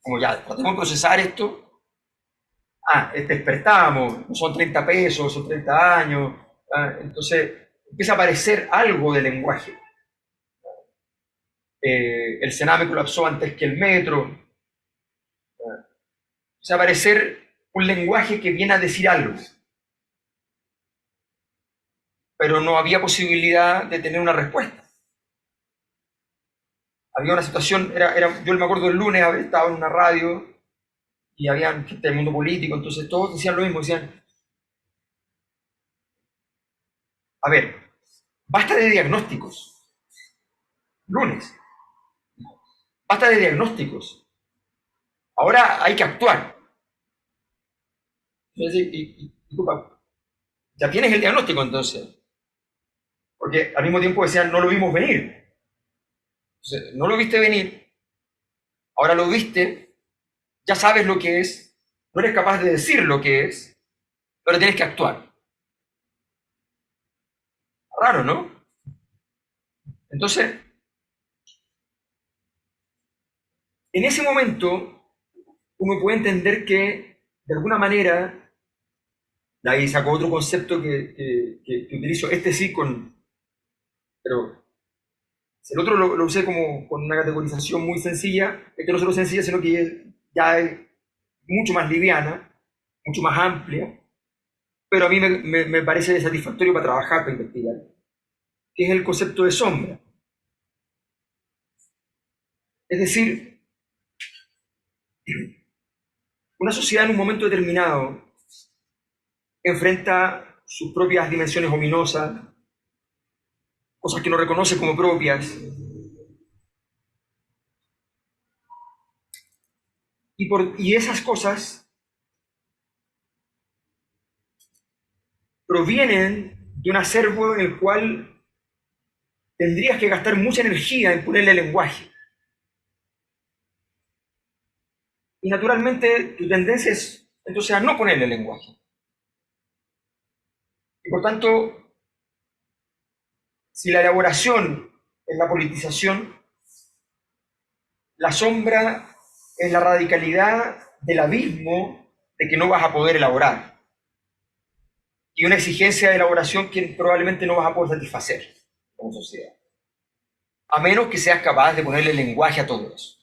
Como ya, tratemos de procesar esto. Despertamos, no son 30 pesos, son 30 años. Entonces empieza a aparecer algo de lenguaje. El Sename colapsó antes que el metro. Empieza a aparecer un lenguaje que viene a decir algo. Pero no había posibilidad de tener una respuesta. Había una situación, yo me acuerdo el lunes haber estado en una radio y había gente del mundo político, entonces todos decían lo mismo, decían, a ver, basta de diagnósticos. Lunes. Basta de diagnósticos. Ahora hay que actuar. Disculpa, ya tienes el diagnóstico entonces. Porque al mismo tiempo decían, no lo vimos venir. Entonces, no lo viste venir, ahora lo viste, ya sabes lo que es, no eres capaz de decir lo que es, pero tienes que actuar. Raro, ¿no? Entonces, en ese momento, uno puede entender que, de alguna manera, de ahí saco otro concepto que utilizo, este sí pero el otro lo usé como con una categorización muy sencilla, este no solo sencilla, sino que ya es mucho más liviana, mucho más amplia, pero a mí me parece satisfactorio para trabajar, para investigar, que es el concepto de sombra. Es decir, una sociedad en un momento determinado enfrenta sus propias dimensiones ominosas, cosas que no reconoce como propias, y esas cosas provienen de un acervo en el cual tendrías que gastar mucha energía en ponerle lenguaje. Y naturalmente tu tendencia es entonces a no ponerle lenguaje. Y por tanto, si la elaboración es la politización, la sombra es la radicalidad del abismo de que no vas a poder elaborar. Y una exigencia de elaboración que probablemente no vas a poder satisfacer como sociedad. A menos que seas capaz de ponerle lenguaje a todo eso.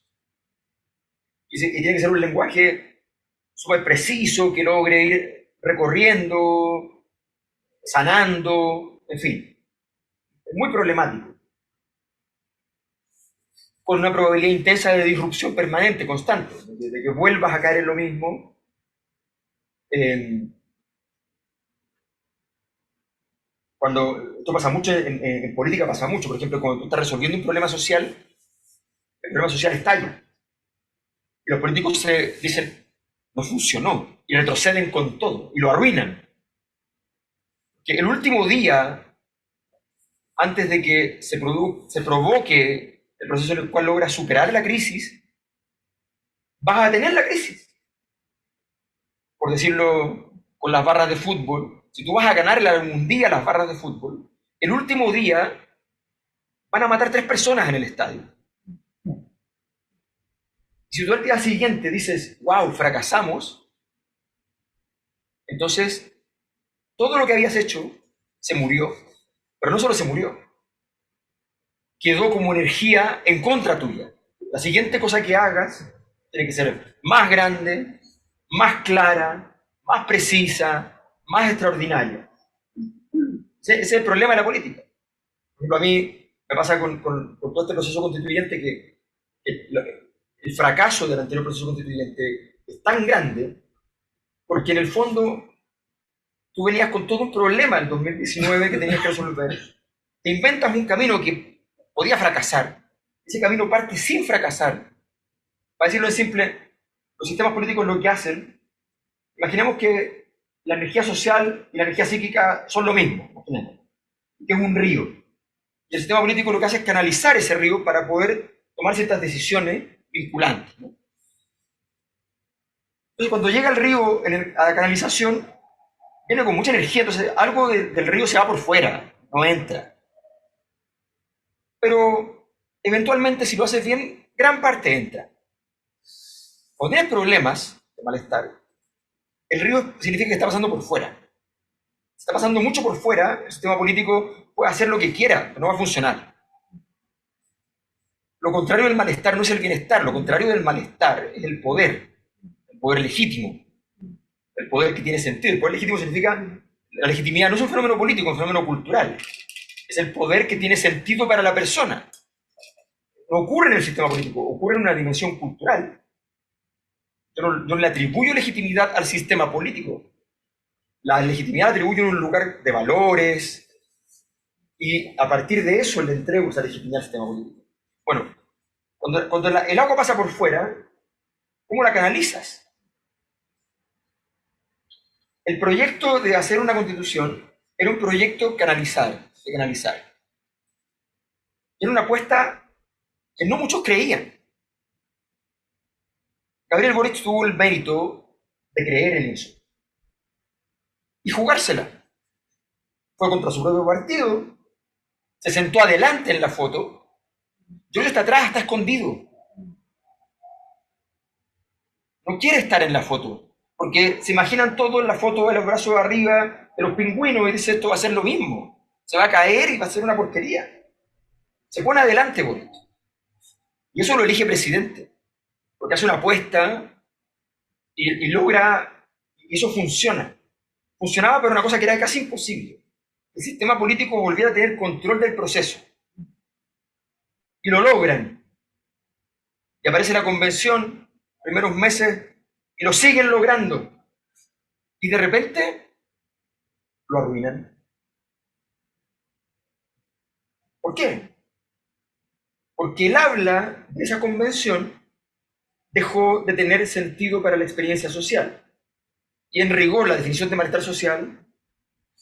Y tiene que ser un lenguaje súper preciso, que logre ir recorriendo, sanando, en fin. Es muy problemático. Con una probabilidad intensa de disrupción permanente, constante, de que vuelvas a caer en lo mismo. Cuando esto pasa mucho, en política pasa mucho, por ejemplo, cuando tú estás resolviendo un problema social, el problema social estalla. Y los políticos se dicen, no funcionó, y retroceden con todo, y lo arruinan. Que el último día antes de que se provoque el proceso en el cual logra superar la crisis, vas a tener la crisis. Por decirlo con las barras de fútbol, si tú vas a ganarle algún día las barras de fútbol, el último día van a matar 3 personas en el estadio. Si tú al día siguiente dices, wow, fracasamos, entonces todo lo que habías hecho se murió, pero no solo se murió, quedó como energía en contra tuya. La siguiente cosa que hagas tiene que ser más grande, más clara, más precisa, más extraordinaria. Ese es el problema de la política. Por ejemplo, a mí me pasa con todo este proceso constituyente que el fracaso del anterior proceso constituyente es tan grande porque en el fondo tú venías con todo un problema en 2019 que tenías que resolver. Te inventas un camino que podía fracasar. Ese camino parte sin fracasar. Para decirlo en simple, los sistemas políticos lo que hacen, imaginemos que la energía social y la energía psíquica son lo mismo, que es un río. Y el sistema político lo que hace es canalizar ese río para poder tomar ciertas decisiones vinculantes, ¿no? Entonces, cuando llega el río a la canalización, viene con mucha energía, entonces algo del río se va por fuera, no entra. Pero eventualmente, si lo haces bien, gran parte entra. Cuando tienes problemas de malestar, el río significa que está pasando por fuera. Si está pasando mucho por fuera, el sistema político puede hacer lo que quiera, pero no va a funcionar. Lo contrario del malestar no es el bienestar, lo contrario del malestar es el poder legítimo, el poder que tiene sentido. El poder legítimo significa, la legitimidad no es un fenómeno político, es un fenómeno cultural. Es el poder que tiene sentido para la persona. No ocurre en el sistema político, ocurre en una dimensión cultural. Yo no le atribuyo legitimidad al sistema político. La legitimidad la atribuyo en un lugar de valores y a partir de eso le entrego esa legitimidad al sistema político. Bueno, cuando el agua pasa por fuera, ¿cómo la canalizas? El proyecto de hacer una constitución era un proyecto de canalizar. Era una apuesta que no muchos creían. Gabriel Boric tuvo el mérito de creer en eso y jugársela. Fue contra su propio partido, se sentó adelante en la foto, Giorgio está atrás, está escondido. No quiere estar en la foto, porque se imaginan todo en la foto de los brazos arriba de los pingüinos y dice esto va a ser lo mismo, se va a caer y va a ser una porquería. Se pone adelante Boric. Y eso lo elige presidente, porque hace una apuesta y logra, y eso funciona. Funcionaba para una cosa que era casi imposible. El sistema político volviera a tener control del proceso. Y lo logran. Y aparece la convención, primeros meses, y lo siguen logrando. Y de repente lo arruinan. ¿Por qué? Porque el habla de esa convención dejó de tener sentido para la experiencia social. Y en rigor, la definición de malestar social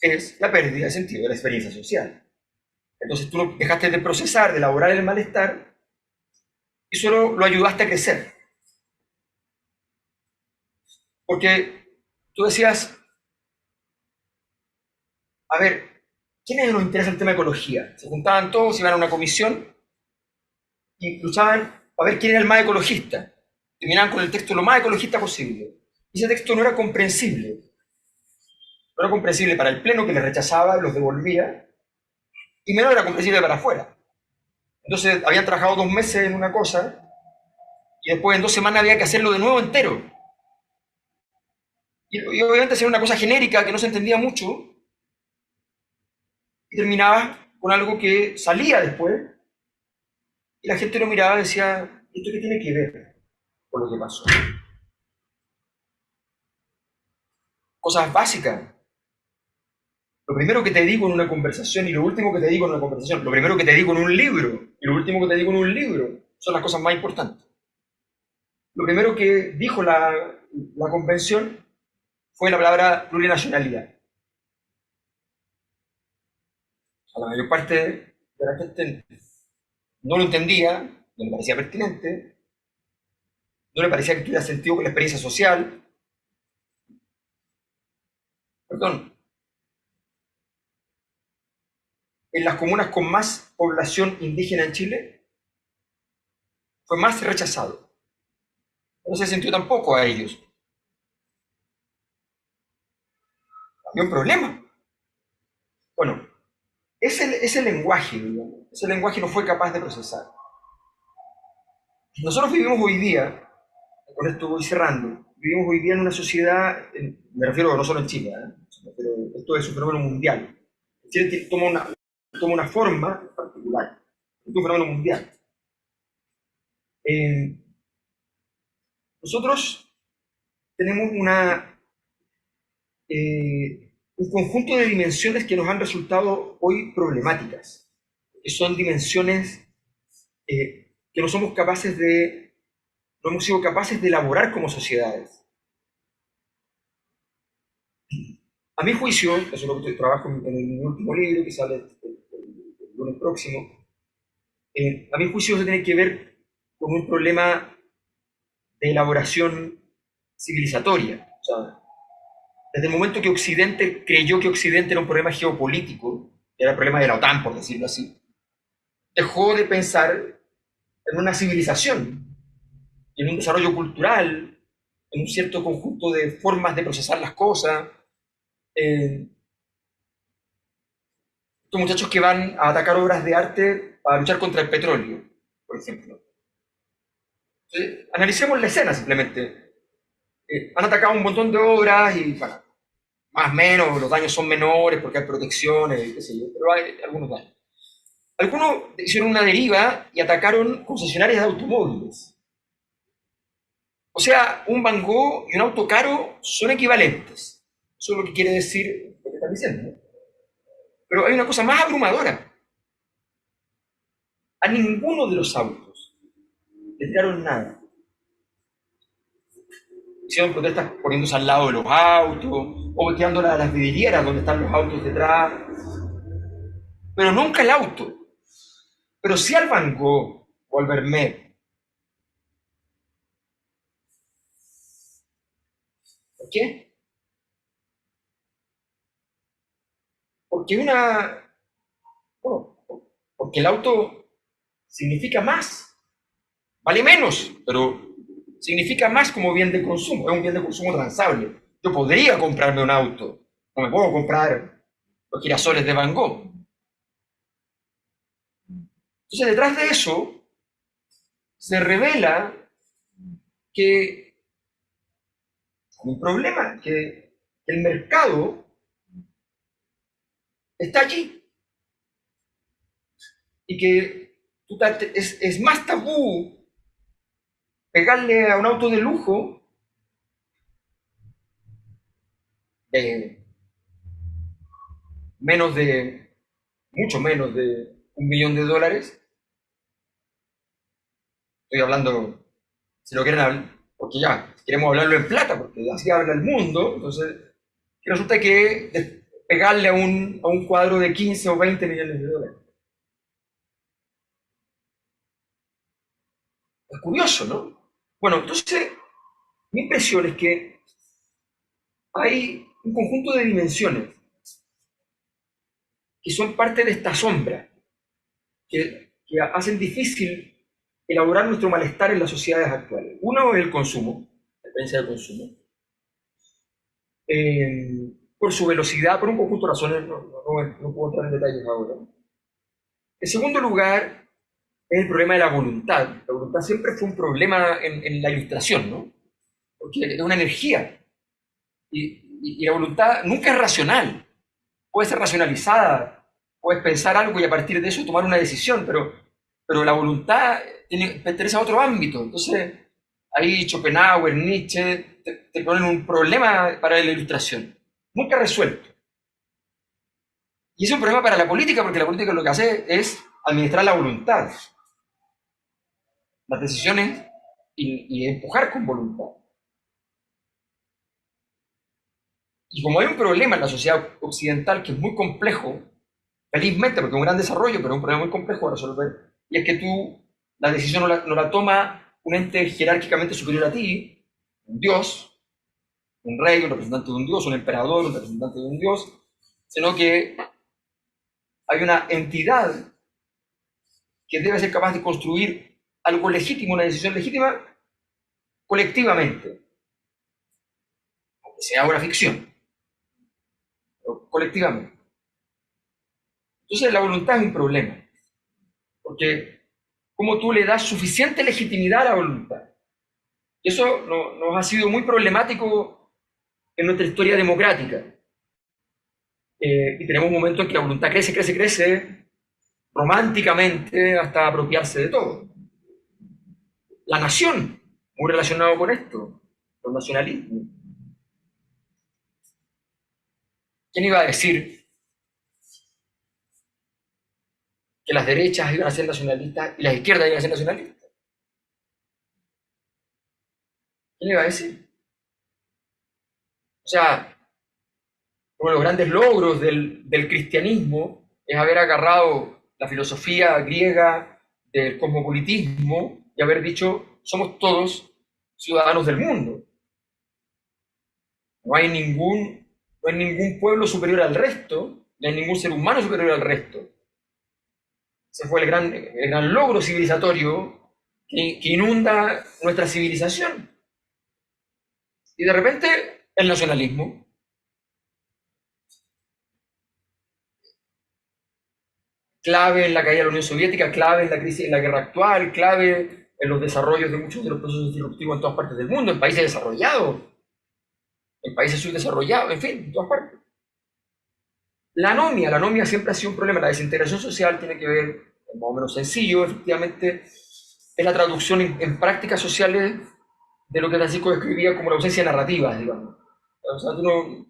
es la pérdida de sentido de la experiencia social. Entonces tú no dejaste de procesar, de elaborar el malestar, y solo lo ayudaste a crecer. Porque tú decías, a ver, ¿quiénes nos interesa el tema de ecología? Se juntaban todos, iban a una comisión y luchaban a ver quién era el más ecologista. Terminaban con el texto lo más ecologista posible. Y ese texto no era comprensible. No era comprensible para el pleno que le rechazaba y los devolvía, y menos era comprensible para afuera. Entonces habían trabajado 2 meses en una cosa y después en 2 semanas había que hacerlo de nuevo entero. Y obviamente hacer una cosa genérica que no se entendía mucho y terminaba con algo que salía después y la gente lo miraba y decía, ¿esto qué tiene que ver con lo que pasó? Cosas básicas. Lo primero que te digo en una conversación y lo último que te digo en una conversación, lo primero que te digo en un libro y lo último que te digo en un libro son las cosas más importantes. Lo primero que dijo la convención fue la palabra plurinacionalidad. a la mayor parte de la gente no lo entendía, no le parecía pertinente, no le parecía que tuviera sentido con la experiencia social. Perdón, en las comunas con más población indígena en Chile fue más rechazado. No se sintió tampoco a ellos. Había un problema. Bueno, ese lenguaje, digamos, ese lenguaje no fue capaz de procesar. Nosotros vivimos hoy día, con esto voy cerrando, vivimos hoy día en una sociedad, me refiero no solo en Chile, pero esto es un fenómeno mundial. Chile toma una forma particular, es un fenómeno mundial. Nosotros tenemos un conjunto de dimensiones que nos han resultado hoy problemáticas, que son dimensiones que no hemos sido capaces de elaborar como sociedades. A mi juicio, eso es lo que trabajo en mi último libro, que sale el lunes próximo, a mi juicio eso tiene que ver con un problema de elaboración civilizatoria. O sea, desde el momento que Occidente creyó que Occidente era un problema geopolítico, era el problema de la OTAN, por decirlo así, dejó de pensar en una civilización, en un desarrollo cultural, en un cierto conjunto de formas de procesar las cosas. Estos muchachos que van a atacar obras de arte para luchar contra el petróleo, por ejemplo. Entonces, analicemos la escena simplemente. Han atacado un montón de obras y, bueno, más o menos, los daños son menores porque hay protecciones, qué sé yo, pero hay algunos daños. Algunos hicieron una deriva y atacaron concesionarias de automóviles. O sea, un Van Gogh y un auto caro son equivalentes. Eso es lo que quiere decir lo que están diciendo, ¿no? Pero hay una cosa más abrumadora. A ninguno de los autos le tiraron nada. Hicieron protestas poniéndose al lado de los autos, o volteando las vidrieras donde están los autos detrás. Pero nunca el auto. Pero sí al Van Gogh o al Vermeer. ¿Por qué? Porque porque el auto significa más. Vale menos, pero significa más como bien de consumo. Es un bien de consumo transable. Yo podría comprarme un auto. No me puedo comprar los girasoles de Van Gogh. Entonces, detrás de eso, se revela que hay un problema, que el mercado está allí y que es más tabú pegarle a un auto de lujo de mucho menos de $1 millón. Estoy hablando, si lo quieren hablar, porque ya, queremos hablarlo en plata, porque así habla el mundo, entonces resulta que pegarle a un cuadro de 15 o 20 millones de dólares. Es curioso, ¿no? Bueno, entonces, mi impresión es que hay un conjunto de dimensiones que son parte de esta sombra, que hacen difícil elaborar nuestro malestar en las sociedades actuales. Uno es el consumo, la experiencia del consumo, por su velocidad, por un conjunto de razones, no puedo entrar en detalles ahora. En segundo lugar, es el problema de la voluntad. La voluntad siempre fue un problema en la ilustración, ¿no? Porque es una energía. Y la voluntad nunca es racional. Puede ser racionalizada, puedes pensar algo y a partir de eso tomar una decisión, pero la voluntad pertenece a otro ámbito. Entonces, ahí Schopenhauer, Nietzsche, te ponen un problema para la ilustración, nunca resuelto. Y es un problema para la política, porque la política lo que hace es administrar la voluntad, las decisiones y empujar con voluntad. Y como hay un problema en la sociedad occidental que es muy complejo, felizmente, porque es un gran desarrollo, pero es un problema muy complejo de resolver, y es que la decisión no la toma un ente jerárquicamente superior a ti, un dios, un rey, un representante de un dios, un emperador, un representante de un dios, sino que hay una entidad que debe ser capaz de construir algo legítimo, una decisión legítima, colectivamente, aunque sea una ficción, pero colectivamente. Entonces la voluntad es un problema, porque ¿cómo tú le das suficiente legitimidad a la voluntad? Y eso nos ha sido muy problemático en nuestra historia democrática. Y tenemos un momento en que la voluntad crece, crece, crece, románticamente, hasta apropiarse de todo. La nación, muy relacionado con esto, los nacionalismos. ¿Quién iba a decir que las derechas iban a ser nacionalistas y las izquierdas iban a ser nacionalistas? ¿Quién iba a decir? O sea, uno de los grandes logros del cristianismo es haber agarrado la filosofía griega del cosmopolitismo y haber dicho, somos todos ciudadanos del mundo. No hay ningún pueblo superior al resto, no hay ningún ser humano superior al resto. Ese fue el gran logro civilizatorio que inunda nuestra civilización. Y de repente, el nacionalismo. Clave en la caída de la Unión Soviética, clave en la crisis, en la guerra actual, clave en los desarrollos de muchos de los procesos disruptivos en todas partes del mundo, en países desarrollados, en países subdesarrollados, en fin, en todas partes. La anomia siempre ha sido un problema. La desintegración social tiene que ver, más o menos sencillo, efectivamente, es la traducción en prácticas sociales de lo que Francisco describía como la ausencia de narrativas, digamos. O sea, tú no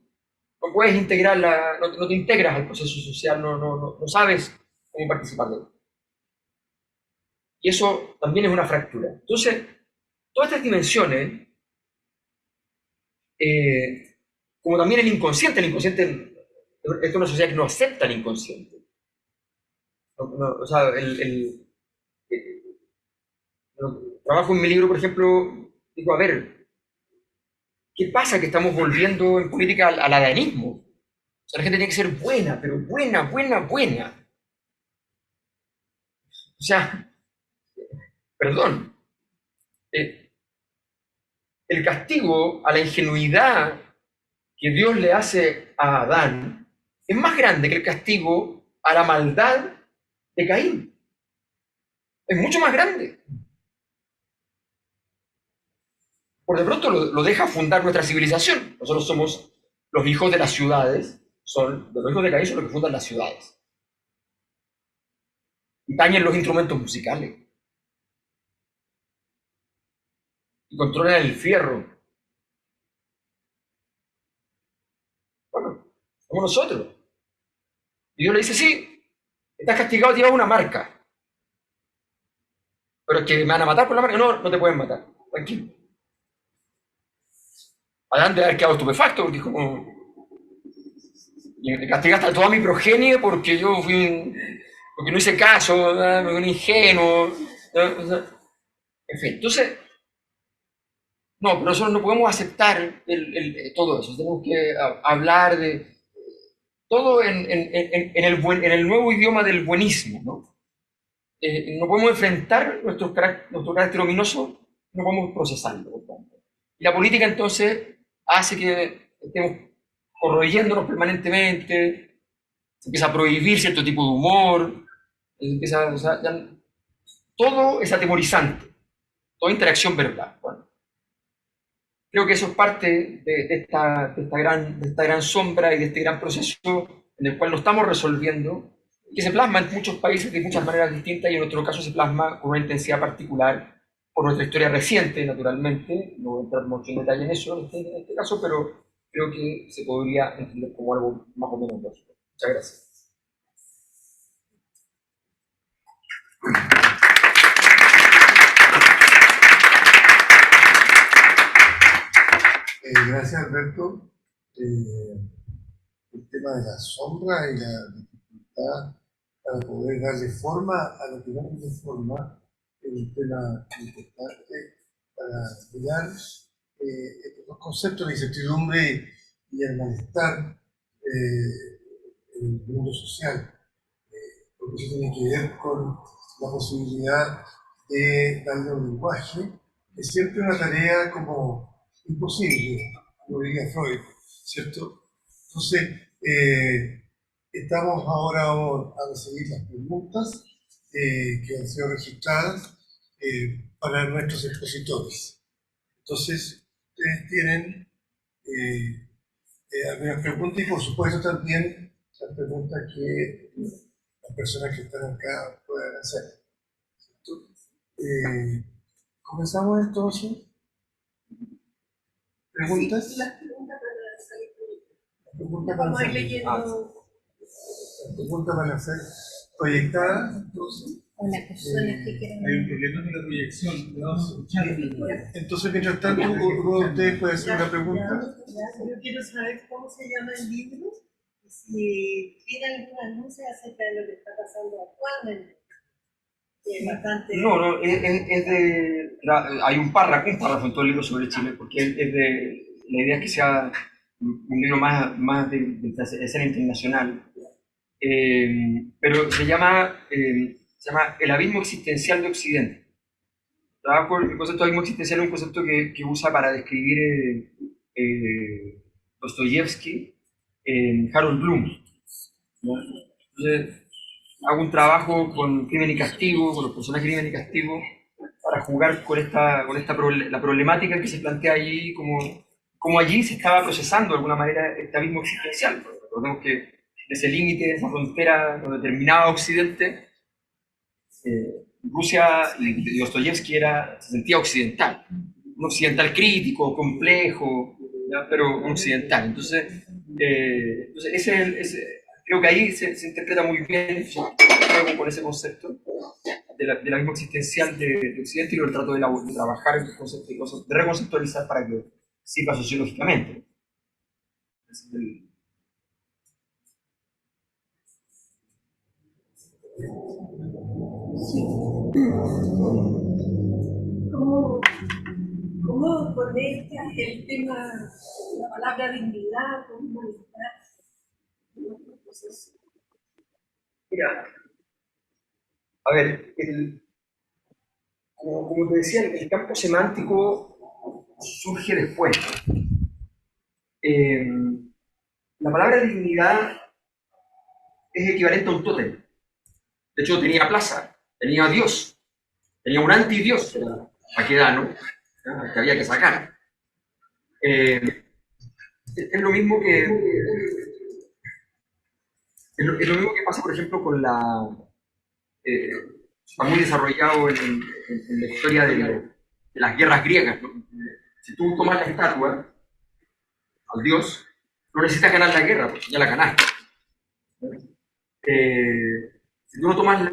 puedes integrarla, no te integras al proceso social, no sabes cómo participar de él. Y eso también es una fractura. Entonces, todas estas dimensiones, como también el inconsciente es una sociedad que no acepta el inconsciente. O sea, trabajo en mi libro, por ejemplo, digo, a ver, ¿qué pasa que estamos volviendo en política al adanismo? O sea, la gente tiene que ser buena, pero buena, buena, buena. O sea, perdón, el castigo a la ingenuidad que Dios le hace a Adán es más grande que el castigo a la maldad de Caín. Es mucho más grande. Por de pronto lo deja fundar nuestra civilización. Nosotros somos los hijos de las ciudades, los hijos de Caín son los que fundan las ciudades. Y tañen los instrumentos musicales. Y controlan el fierro. Bueno, somos nosotros. Y Dios le dice, sí, estás castigado, te llevas una marca. Pero es que me van a matar por la marca. No, no te pueden matar. Tranquilo. Adán debe haber quedado estupefacto, porque es como... Y castigaste a toda mi progenie porque yo porque no hice caso, un ingenuo. En fin, entonces... No, pero nosotros no podemos aceptar todo eso. Tenemos que hablar de todo en el nuevo idioma del buenismo, ¿no? No podemos enfrentar nuestro carácter ominoso, no podemos procesarlo. Y la política entonces hace que estemos corroyéndonos permanentemente, se empieza a prohibir cierto tipo de humor, o sea, todo es atemorizante, toda interacción verbal. Bueno, creo que eso es parte de esta gran sombra y de este gran proceso en el cual nos estamos resolviendo, que se plasma en muchos países de muchas maneras distintas y en nuestro caso se plasma con una intensidad particular por nuestra historia reciente, naturalmente. No voy a entrar mucho en detalle en eso en este caso, pero creo que se podría entender como algo más o menos lógico. Muchas gracias. Gracias, Alberto. El tema de la sombra y la dificultad para poder darle forma a lo que damos de forma, es un tema importante para mirar estos dos conceptos, la incertidumbre y el malestar en el mundo social, porque eso tiene que ver con la posibilidad de darle un lenguaje, que es siempre una tarea como imposible, como diría Freud, ¿cierto? Entonces, estamos ahora a recibir las preguntas que han sido registradas para nuestros expositores. Entonces, ustedes tienen algunas preguntas y por supuesto también las preguntas que las personas que están acá puedan hacer. ¿Cierto? ¿Comenzamos entonces? ¿Preguntas? Sí, las preguntas para salir. Las preguntas van a Vamos a ir ser, leyendo. las preguntas van a ser proyectadas, entonces. O las personas que quieran. Hay un problema con la proyección, no vamos a escuchar. Entonces, mientras tanto, uno de ustedes puede hacer una pregunta. Yo quiero saber cómo se llama el libro y si tiene algún anuncio acerca de lo que está pasando actualmente. Que es bastante. No, hay un párrafo en todo el libro sobre Chile, porque la idea es que sea un libro más de escena internacional. Pero se llama El abismo existencial de Occidente. El concepto de abismo existencial es un concepto que usa para describir Dostoyevsky, Harold Bloom. Entonces, hago un trabajo con Crimen y Castigo, con los personajes Crimen y Castigo, para jugar con la problemática que se plantea allí, como allí se estaba procesando de alguna manera este abismo existencial. Recordemos que ese límite, esa frontera donde terminaba Occidente, Rusia y Dostoyevsky se sentía occidental, un occidental crítico, complejo, ¿ya? Pero un occidental. Entonces creo que ahí se interpreta muy bien con ese concepto del abismo existencial de Occidente, y lo trato de trabajar en el concepto de reconceptualizar para que sirva sociológicamente. ¿Cómo conecta el tema, la palabra dignidad, con humanidad? Mira, a ver, como te decía, el campo semántico surge después. La palabra dignidad es equivalente a un tótem. De hecho, tenía plaza, tenía Dios, tenía un antidios, era Baquedano, que había que sacar. Es lo mismo que pasa, por ejemplo, con está muy desarrollado en la historia de las guerras griegas, ¿no? Si tú tomas la estatua al dios, no necesitas ganar la guerra, porque ya la ganaste. Si tú no tomas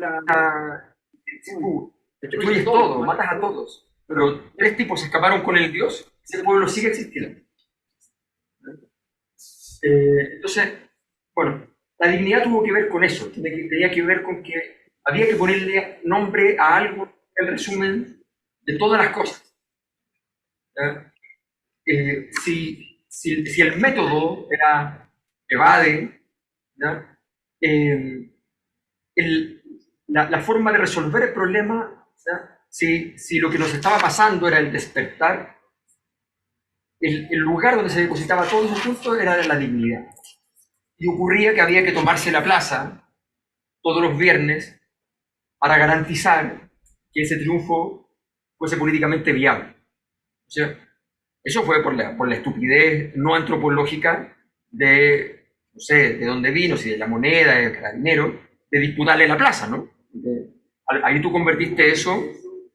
si tú destruyes todo, matas a todos, pero 3 tipos se escaparon con el dios, ese pueblo sigue existiendo. Entonces, bueno, la dignidad tuvo que ver con eso, tenía que ver con que había que ponerle nombre a algo, el resumen de todas las cosas. Si el método era evade, la forma de resolver el problema, si lo que nos estaba pasando era el despertar, el lugar donde se depositaba todo ese asunto era la dignidad. Y ocurría que había que tomarse la plaza todos los viernes para garantizar que ese triunfo fuese políticamente viable. O sea, eso fue por la estupidez no antropológica de, no sé, de dónde vino, si de la moneda, del carabinero, de disputarle la plaza, ¿no? Ahí tú convertiste eso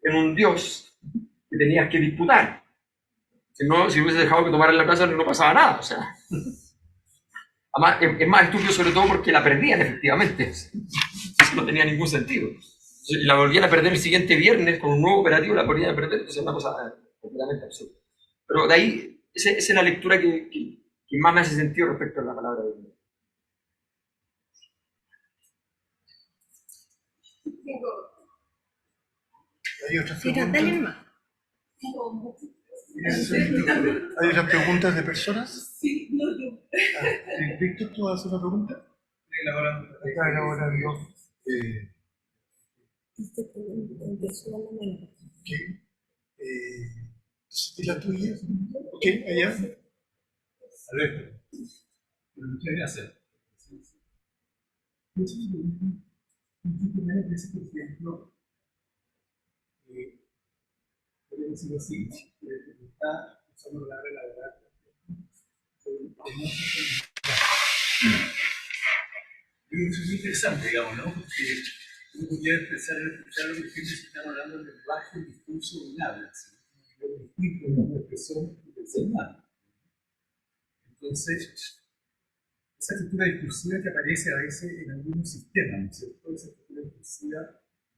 en un dios que tenías que disputar. Si hubiese dejado que tomaran la plaza no pasaba nada, o sea. Además, es más estúpido sobre todo porque la perdían efectivamente. Eso no tenía ningún sentido. Y la volvían a perder el siguiente viernes con un nuevo operativo, la volvían a perder, entonces es una cosa completamente absurda. Pero de ahí, esa es la lectura que más me hace sentido respecto a la palabra de Dios. ¿Hay otras Sí, preguntas? dale más. ¿Hay otras preguntas de personas? Sí, no, yo. Víctor, ¿tú vas a hacer una pregunta? Está elaborando. Ok. Entonces, ¿la tuya? Ok, allá. Alberto, muchas gracias. Muchas preguntas. Me parece, por ejemplo, podría decirlo así, está usando la laboral. Es muy interesante, digamos, ¿no? Porque uno podría empezar a escuchar lo que gente se está hablando del lenguaje, el discurso, del habla, ¿sí? Es distinto de una expresión del ser humano. Entonces, esa estructura discursiva que aparece a veces en algunos sistemas, ¿no es cierto? Esa estructura discursiva,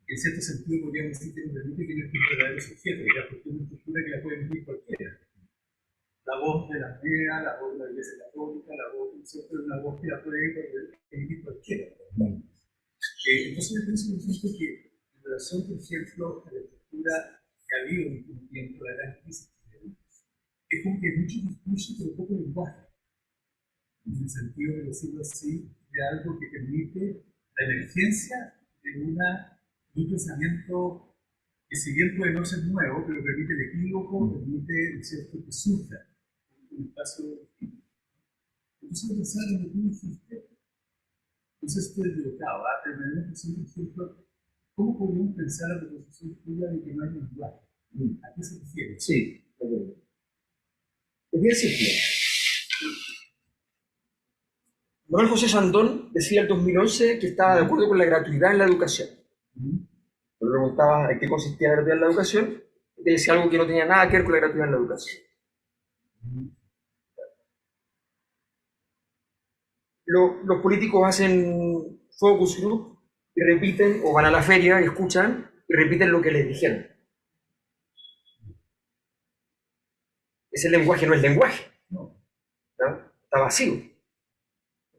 que en cierto sentido podríamos decir que nos permite que no es un verdadero sujeto, ya porque es una estructura que la puede emitir cualquiera. La voz de la moneda, la voz de la Iglesia Católica, la voz, ¿no es cierto?, es una voz que la puede emitir cualquiera. Entonces, yo pienso, por ejemplo, que en relación, por ejemplo, a la estructura que ha habido en este tiempo, la gran crisis, es como que hay muchos discursos, pero poco lenguaje. En el sentido de decirlo así, de algo que permite la emergencia de un pensamiento que, si bien puede no ser nuevo, pero permite el equívoco, permite, ¿no es cierto?, que surja un espacio distinto. Entonces, pensar en lo que tú dijiste, entonces estoy equivocado, pero me da la impresión, por ejemplo, ¿cómo podríamos pensar la proposición tuya de que no hay lenguaje? ¿A qué se refiere? Sí, es bien simple. Manuel José Sandón decía en el 2011 que estaba de acuerdo con la gratuidad en la educación. Le preguntaba en qué consistía la gratuidad en la educación, y te decía algo que no tenía nada que ver con la gratuidad en la educación. Los políticos hacen focus group y repiten, o van a la feria y escuchan y repiten lo que les dijeron. Ese lenguaje no es lenguaje, ¿no? Está vacío.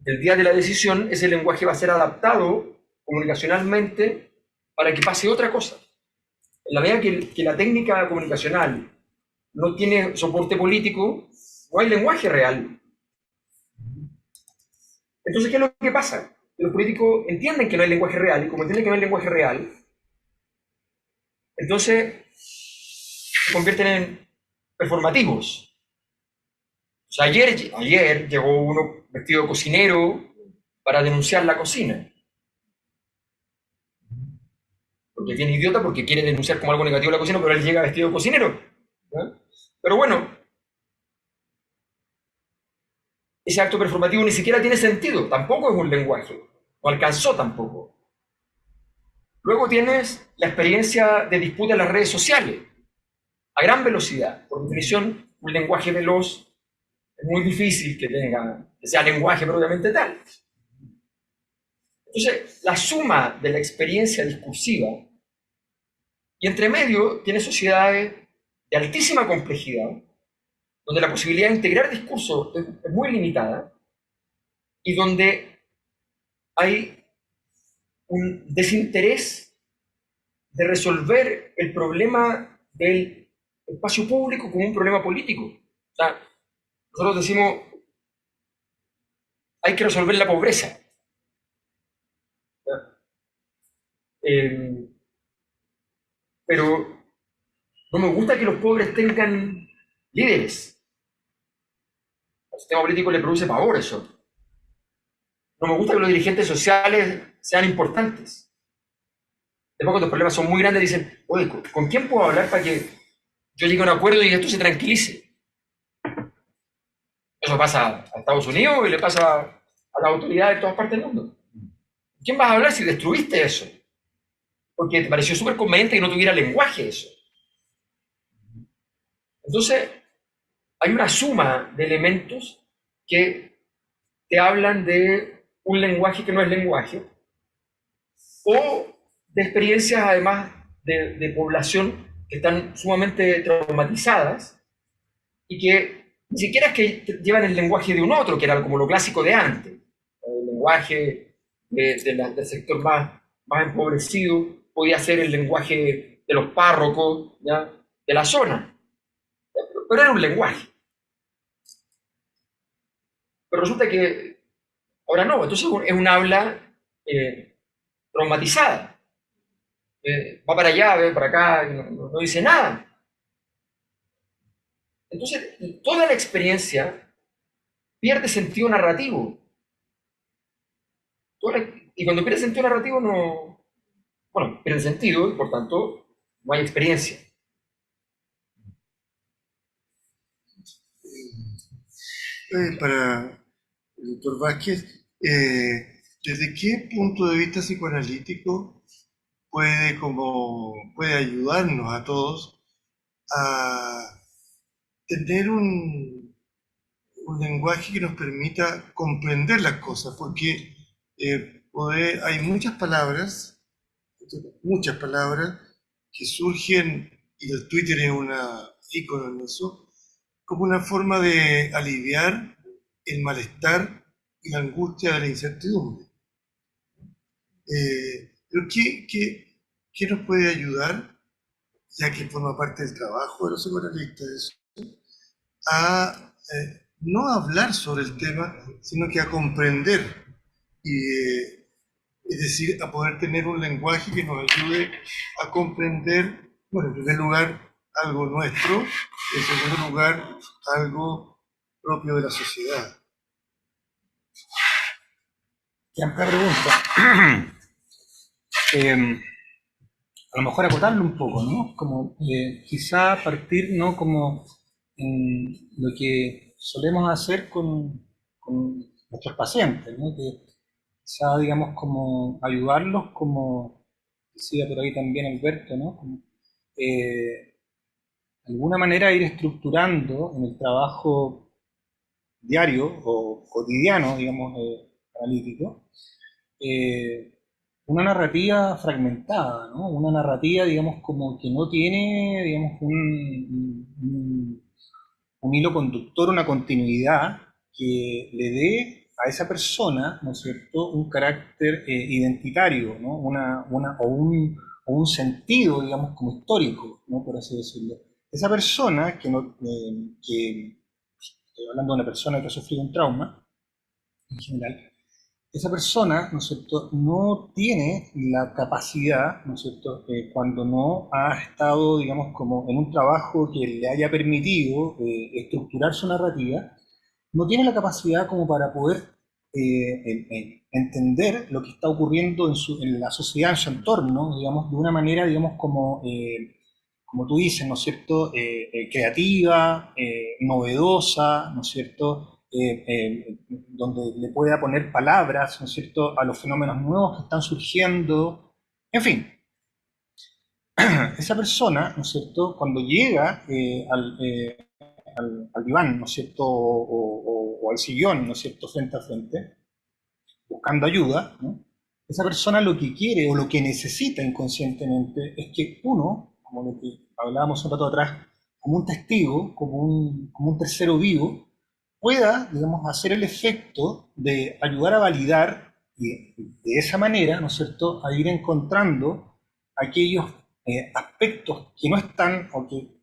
El día de la decisión, ese lenguaje va a ser adaptado comunicacionalmente para que pase otra cosa. En la medida que la técnica comunicacional no tiene soporte político, no hay lenguaje real. Entonces, ¿qué es lo que pasa? Que los políticos entienden que no hay lenguaje real, y como entienden que no hay lenguaje real, entonces se convierten en performativos. O sea, ayer llegó uno vestido de cocinero para denunciar la cocina. Porque es bien idiota, porque quiere denunciar como algo negativo la cocina, pero él llega vestido de cocinero. ¿No? Pero bueno, ese acto performativo ni siquiera tiene sentido, tampoco es un lenguaje, no alcanzó tampoco. Luego tienes la experiencia de disputa en las redes sociales, a gran velocidad. Por definición, un lenguaje veloz es muy difícil que sea lenguaje propiamente tal. Entonces, la suma de la experiencia discursiva, y entre medio tiene sociedades de altísima complejidad, donde la posibilidad de integrar discurso es muy limitada, y donde hay un desinterés de resolver el problema del espacio público como un problema político. O sea, nosotros decimos, hay que resolver la pobreza. Pero no me gusta que los pobres tengan líderes. Al sistema político le produce pavor eso. No me gusta que los dirigentes sociales sean importantes. Después, cuando los problemas son muy grandes, dicen, oye, ¿con quién puedo hablar para que yo llegue a un acuerdo y esto se tranquilice? Eso pasa a Estados Unidos y le pasa a las autoridades de todas partes del mundo. ¿Quién vas a hablar si destruiste eso? Porque te pareció súper conveniente que no tuviera lenguaje eso. Entonces, hay una suma de elementos que te hablan de un lenguaje que no es lenguaje, o de experiencias, además, de población que están sumamente traumatizadas y que ni siquiera es que llevan el lenguaje de un otro, que era como lo clásico de antes, el lenguaje del sector más más empobrecido, podía ser el lenguaje de los párrocos, ¿ya? De la zona, pero era un lenguaje. Pero resulta que ahora no, entonces es un habla traumatizada. Va para allá, ve para acá, no dice nada. Entonces, toda la experiencia pierde sentido narrativo. Y cuando pierde sentido narrativo, bueno, pierde sentido y por tanto no hay experiencia. Para el doctor Vázquez, ¿desde qué punto de vista psicoanalítico puede ayudarnos a todos a tener un lenguaje que nos permita comprender las cosas? Porque hay muchas palabras que surgen, y el Twitter es una ícono en eso, como una forma de aliviar el malestar y la angustia de la incertidumbre. Pero ¿qué nos puede ayudar, ya que forma parte del trabajo de los psicoanalistas, a no hablar sobre el tema, sino que a comprender? Es decir, a poder tener un lenguaje que nos ayude a comprender, bueno, en primer lugar, algo nuestro, en segundo lugar, algo propio de la sociedad. Qué amplia pregunta. A lo mejor acotarlo un poco, ¿no? Como quizá partir, ¿no? Como en lo que solemos hacer con nuestros pacientes, ¿no? Que quizá, digamos, como ayudarlos, como decía por ahí también Alberto, ¿no? Como, de alguna manera ir estructurando en el trabajo diario o cotidiano, digamos, analítico, una narrativa fragmentada, ¿no? Una narrativa, digamos, como que no tiene, digamos, un hilo conductor, una continuidad que le dé a esa persona, ¿no es cierto?, un carácter identitario, ¿no? O un sentido, digamos, como histórico, ¿no? Por así decirlo. Esa persona estoy hablando de una persona que ha sufrido un trauma, en general, esa persona, ¿no es cierto?, no tiene la capacidad, ¿no es cierto?, cuando no ha estado, digamos, como en un trabajo que le haya permitido estructurar su narrativa, no tiene la capacidad como para poder entender lo que está ocurriendo en la sociedad, en su entorno, digamos, de una manera, digamos, como tú dices, ¿no es cierto?, creativa, novedosa, ¿no es cierto?, donde le pueda poner palabras, ¿no es cierto?, a los fenómenos nuevos que están surgiendo. En fin, esa persona, ¿no es cierto?, cuando llega al diván, ¿no es cierto?, o al sillón, ¿no es cierto?, frente a frente, buscando ayuda, ¿no? Esa persona lo que quiere o lo que necesita inconscientemente es que uno, como lo que hablábamos un rato atrás, como un testigo, como un tercero vivo, pueda, digamos, hacer el efecto de ayudar a validar y de esa manera, ¿no es cierto?, a ir encontrando aquellos aspectos que no están o que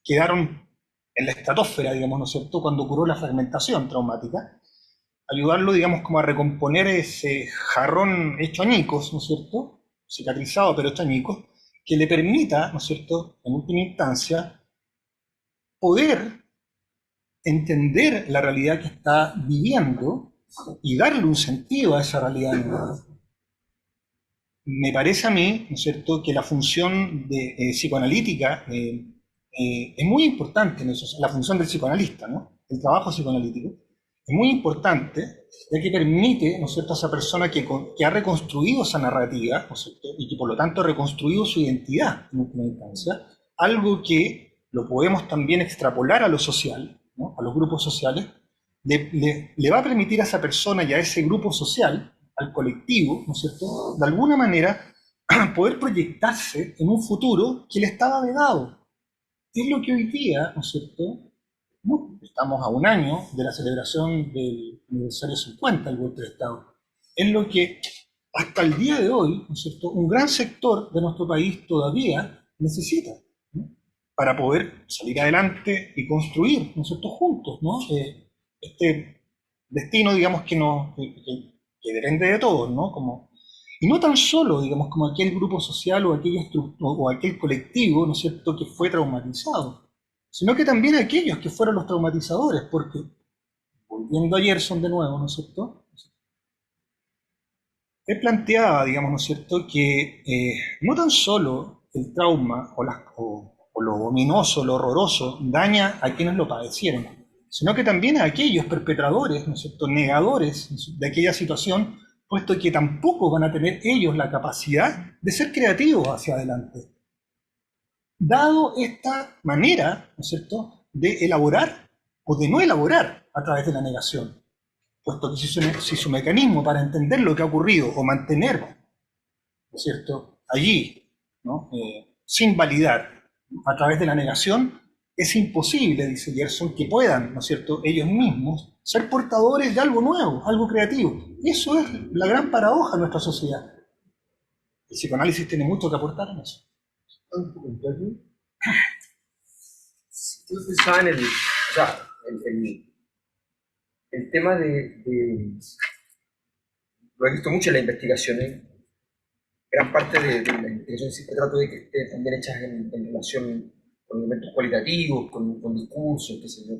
quedaron en la estratosfera, digamos, ¿no es cierto?, cuando ocurrió la fragmentación traumática, ayudarlo, digamos, como a recomponer ese jarrón hecho añicos, ¿no es cierto?, cicatrizado pero hecho añicos, que le permita, ¿no es cierto?, en última instancia, poder entender la realidad que está viviendo y darle un sentido a esa realidad nueva. Me parece a mí, ¿no es cierto?, que la función psicoanalítica es muy importante en eso, la función del psicoanalista, ¿no?, el trabajo psicoanalítico, es muy importante, ya que permite, ¿no es cierto?, a esa persona que ha reconstruido esa narrativa, ¿no es cierto?, y que por lo tanto ha reconstruido su identidad en última instancia, algo que lo podemos también extrapolar a lo social, ¿no?, a los grupos sociales, le va a permitir a esa persona y a ese grupo social, al colectivo, ¿no es cierto?, de alguna manera poder proyectarse en un futuro que le estaba vedado. Es lo que hoy día, ¿no es cierto?, ¿no?, estamos a un año de la celebración del aniversario 50 del golpe de Estado. Es lo que hasta el día de hoy, ¿no es cierto?, un gran sector de nuestro país todavía necesita, ¿no?, para poder salir adelante y construir, ¿no es cierto?, juntos, ¿no?, este destino, digamos, que depende de todos, ¿no? Y no tan solo, digamos, como aquel grupo social o o aquel colectivo, ¿no es cierto?, que fue traumatizado, sino que también aquellos que fueron los traumatizadores, porque, volviendo a Gerson de nuevo, ¿no es cierto?, él planteaba, digamos, ¿no es cierto?, que no tan solo el trauma o lo ominoso, lo horroroso, daña a quienes lo padecieron, sino que también a aquellos perpetradores, ¿no es cierto?, negadores de aquella situación, puesto que tampoco van a tener ellos la capacidad de ser creativos hacia adelante. Dado esta manera, ¿no es cierto?, de elaborar o de no elaborar a través de la negación, puesto que si su mecanismo para entender lo que ha ocurrido o mantener, ¿no es cierto?, allí, ¿no?, sin validar a través de la negación, es imposible, dice Gerson, que puedan, ¿no es cierto?, ellos mismos ser portadores de algo nuevo, algo creativo. Y eso es la gran paradoja de nuestra sociedad. El psicoanálisis tiene mucho que aportar en eso. Yo pensaba en el tema lo he visto mucho en las investigaciones, gran parte de la investigación siempre trato de que esté también hechas en relación con elementos cualitativos, con discursos, qué sé yo.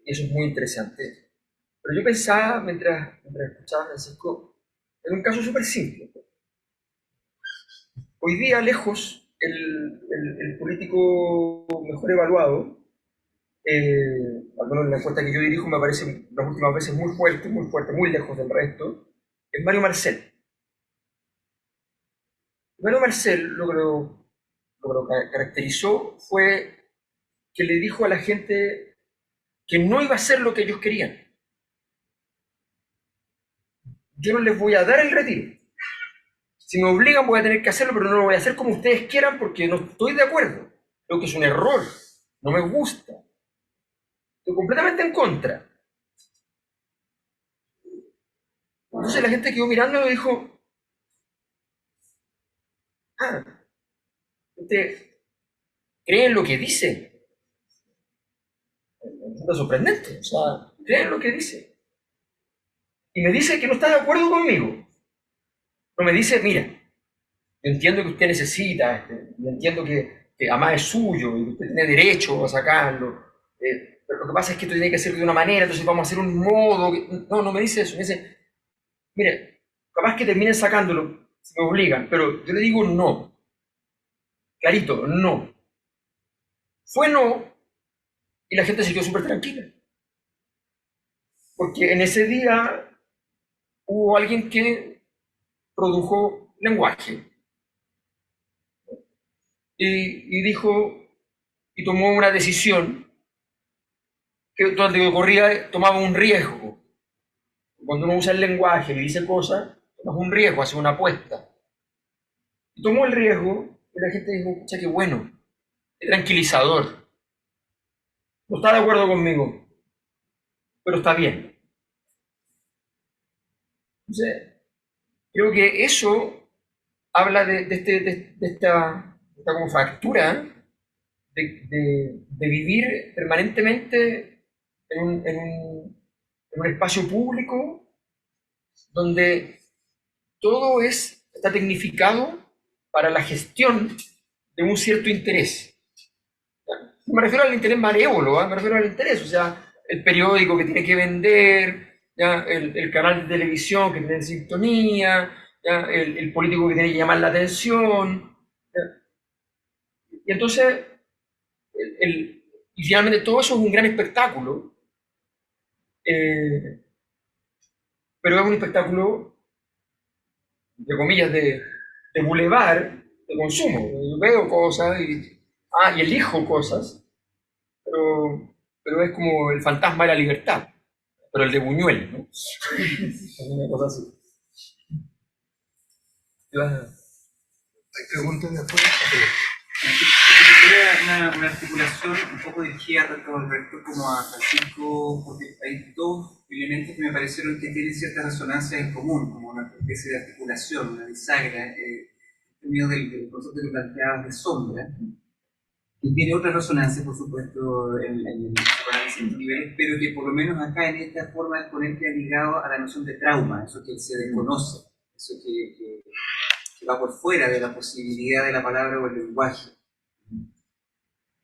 Y eso es muy interesante. Pero yo pensaba, mientras escuchaba a Francisco, en un caso súper simple. Hoy día, lejos, el político mejor evaluado, al menos en la encuesta que yo dirijo, me parece las últimas veces muy fuerte, muy lejos del resto, es Mario Marcel. Mario Marcel lo que lo caracterizó fue que le dijo a la gente que no iba a hacer lo que ellos querían. Yo no les voy a dar el retiro. Si me obligan voy a tener que hacerlo, pero no lo voy a hacer como ustedes quieran porque no estoy de acuerdo. Creo que es un error. No me gusta. Estoy completamente en contra. Entonces la gente quedó mirando y dijo, ¿usted cree en lo que dice? Es sorprendente. O sea, cree en lo que dice. Y me dice que no está de acuerdo conmigo. No me dice, mira, yo entiendo que usted necesita, yo entiendo que además es suyo y que usted tiene derecho a sacarlo, pero lo que pasa es que esto tiene que ser de una manera, entonces vamos a hacer un modo. No me dice eso, me dice, mire, capaz que terminen sacándolo si me obligan, pero yo le digo no. Clarito, no. Fue no, y la gente se quedó súper tranquila. Porque en ese día hubo alguien que produjo lenguaje. Y dijo, y tomó una decisión que donde corría tomaba un riesgo. Cuando uno usa el lenguaje y dice cosas, tomas un riesgo, hace una apuesta. Y tomó el riesgo y la gente dijo, pucha, qué bueno, qué tranquilizador. No está de acuerdo conmigo, pero está bien. Entonces, creo que eso habla de esta como fractura de vivir permanentemente en un espacio público donde todo está tecnificado para la gestión de un cierto interés. No me refiero al interés malévolo, me refiero al interés, o sea, el periódico que tiene que vender, ¿ya? El canal de televisión que tiene en sintonía, ¿ya? El político que tiene que llamar la atención. ¿Ya? Y entonces, y finalmente todo eso es un gran espectáculo, pero es un espectáculo, entre comillas, de bulevar, de consumo. Yo veo cosas y elijo cosas, pero es como el fantasma de la libertad, pero el de Buñuel, ¿no? Una cosa así. Hay preguntas de afuera. Una articulación un poco dirigida tanto a Alberto como a Francisco, porque hay dos elementos que me parecieron que tienen cierta resonancia en común, como una especie de articulación, una bisagra, en términos del concepto que planteabas de sombra, y tiene otra resonancia, por supuesto, en el psicoanálisis niveles, pero que por lo menos acá en esta forma de exponente ha ligado a la noción de trauma, eso que se desconoce, eso que va por fuera de la posibilidad de la palabra o el lenguaje.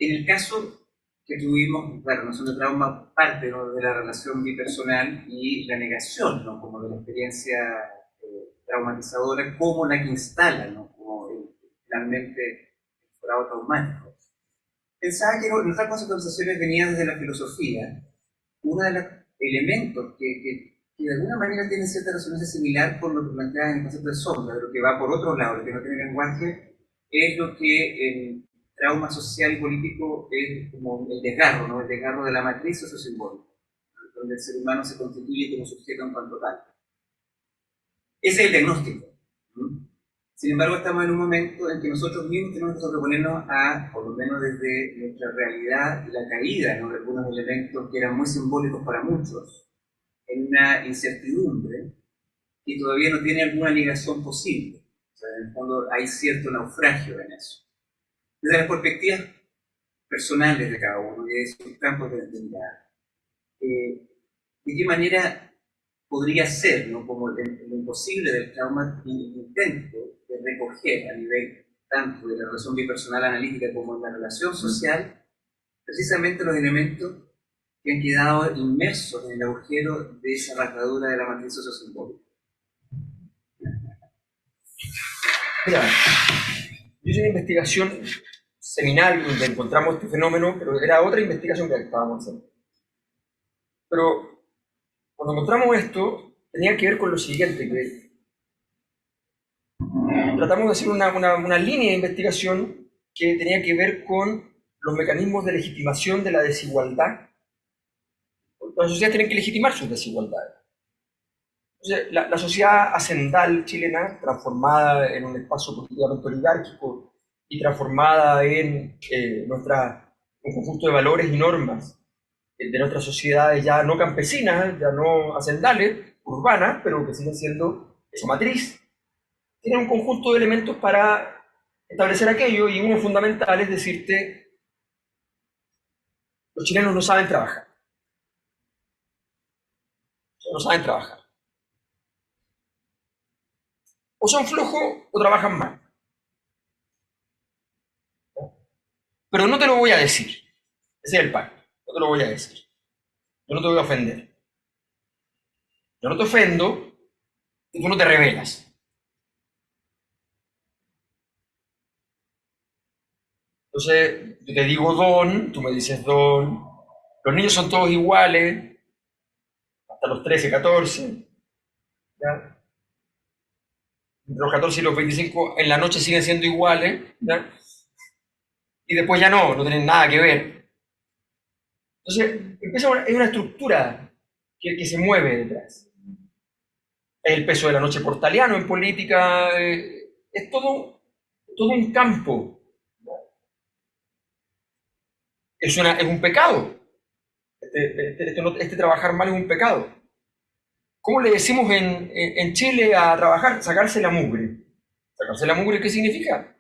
En el caso que tuvimos, claro, la noción de trauma parte, ¿no?, de la relación bipersonal y la negación, ¿no?, como de la experiencia traumatizadora, como la que instala, ¿no?, como finalmente el forado traumático. Pensaba que nuestras conceptualizaciones venían desde la filosofía. Uno de los elementos que de alguna manera tiene cierta resonancia similar con lo que planteaba en el concepto de sombra, pero que va por otro lado, que no tiene lenguaje, es lo que en trauma social y político es como el desgarro, ¿no?, el desgarro de la matriz sociosimbólica, donde el ser humano se constituye como sujeto en cuanto tal. Ese es el diagnóstico. Sin embargo, estamos en un momento en que nosotros mismos tenemos que sobreponernos a, por lo menos desde nuestra realidad, la caída, ¿no?, de algunos elementos que eran muy simbólicos para muchos, en una incertidumbre que todavía no tiene alguna ligación posible. O sea, en el fondo hay cierto naufragio en eso. Desde las perspectivas personales de cada uno y de sus campos de mirada, ¿de qué manera podría ser, ¿no?, como lo imposible del trauma, el intento de recoger a nivel tanto de la relación bipersonal analítica como en la relación social, precisamente los elementos que han quedado inmersos en el agujero de esa rasgadura de la matriz sociosimbólica? Mira, yo hice una investigación seminal donde encontramos este fenómeno, pero era otra investigación que estábamos haciendo. Pero cuando encontramos esto, tenía que ver con lo siguiente, que tratamos de hacer una línea de investigación que tenía que ver con los mecanismos de legitimación de la desigualdad. Las sociedades tienen que legitimar sus desigualdades. Entonces, la sociedad hacendal chilena, transformada en un espacio políticamente oligárquico y transformada en un conjunto de valores y normas de nuestras sociedades ya no campesinas, ya no hacendales, urbanas, pero que siguen siendo esa matriz, tiene un conjunto de elementos para establecer aquello, y uno fundamental es decirte: los chilenos no saben trabajar. No saben trabajar. O son flojos o trabajan mal. Pero no te lo voy a decir. Ese es el pacto. No te lo voy a decir. Yo no te voy a ofender. Yo no te ofendo y tú no te rebelas. Entonces, yo te digo don, tú me dices don. Los niños son todos iguales, hasta los 13, 14. ¿Ya? Entre los 14 y los 25 en la noche siguen siendo iguales, ¿ya? Y después ya no tienen nada que ver. Entonces, hay una estructura que se mueve detrás. Es el peso de la noche portaliano en política, es todo un campo. Es un pecado. Este trabajar mal es un pecado. ¿Cómo le decimos en Chile a trabajar? Sacarse la mugre. ¿Sacarse la mugre qué significa?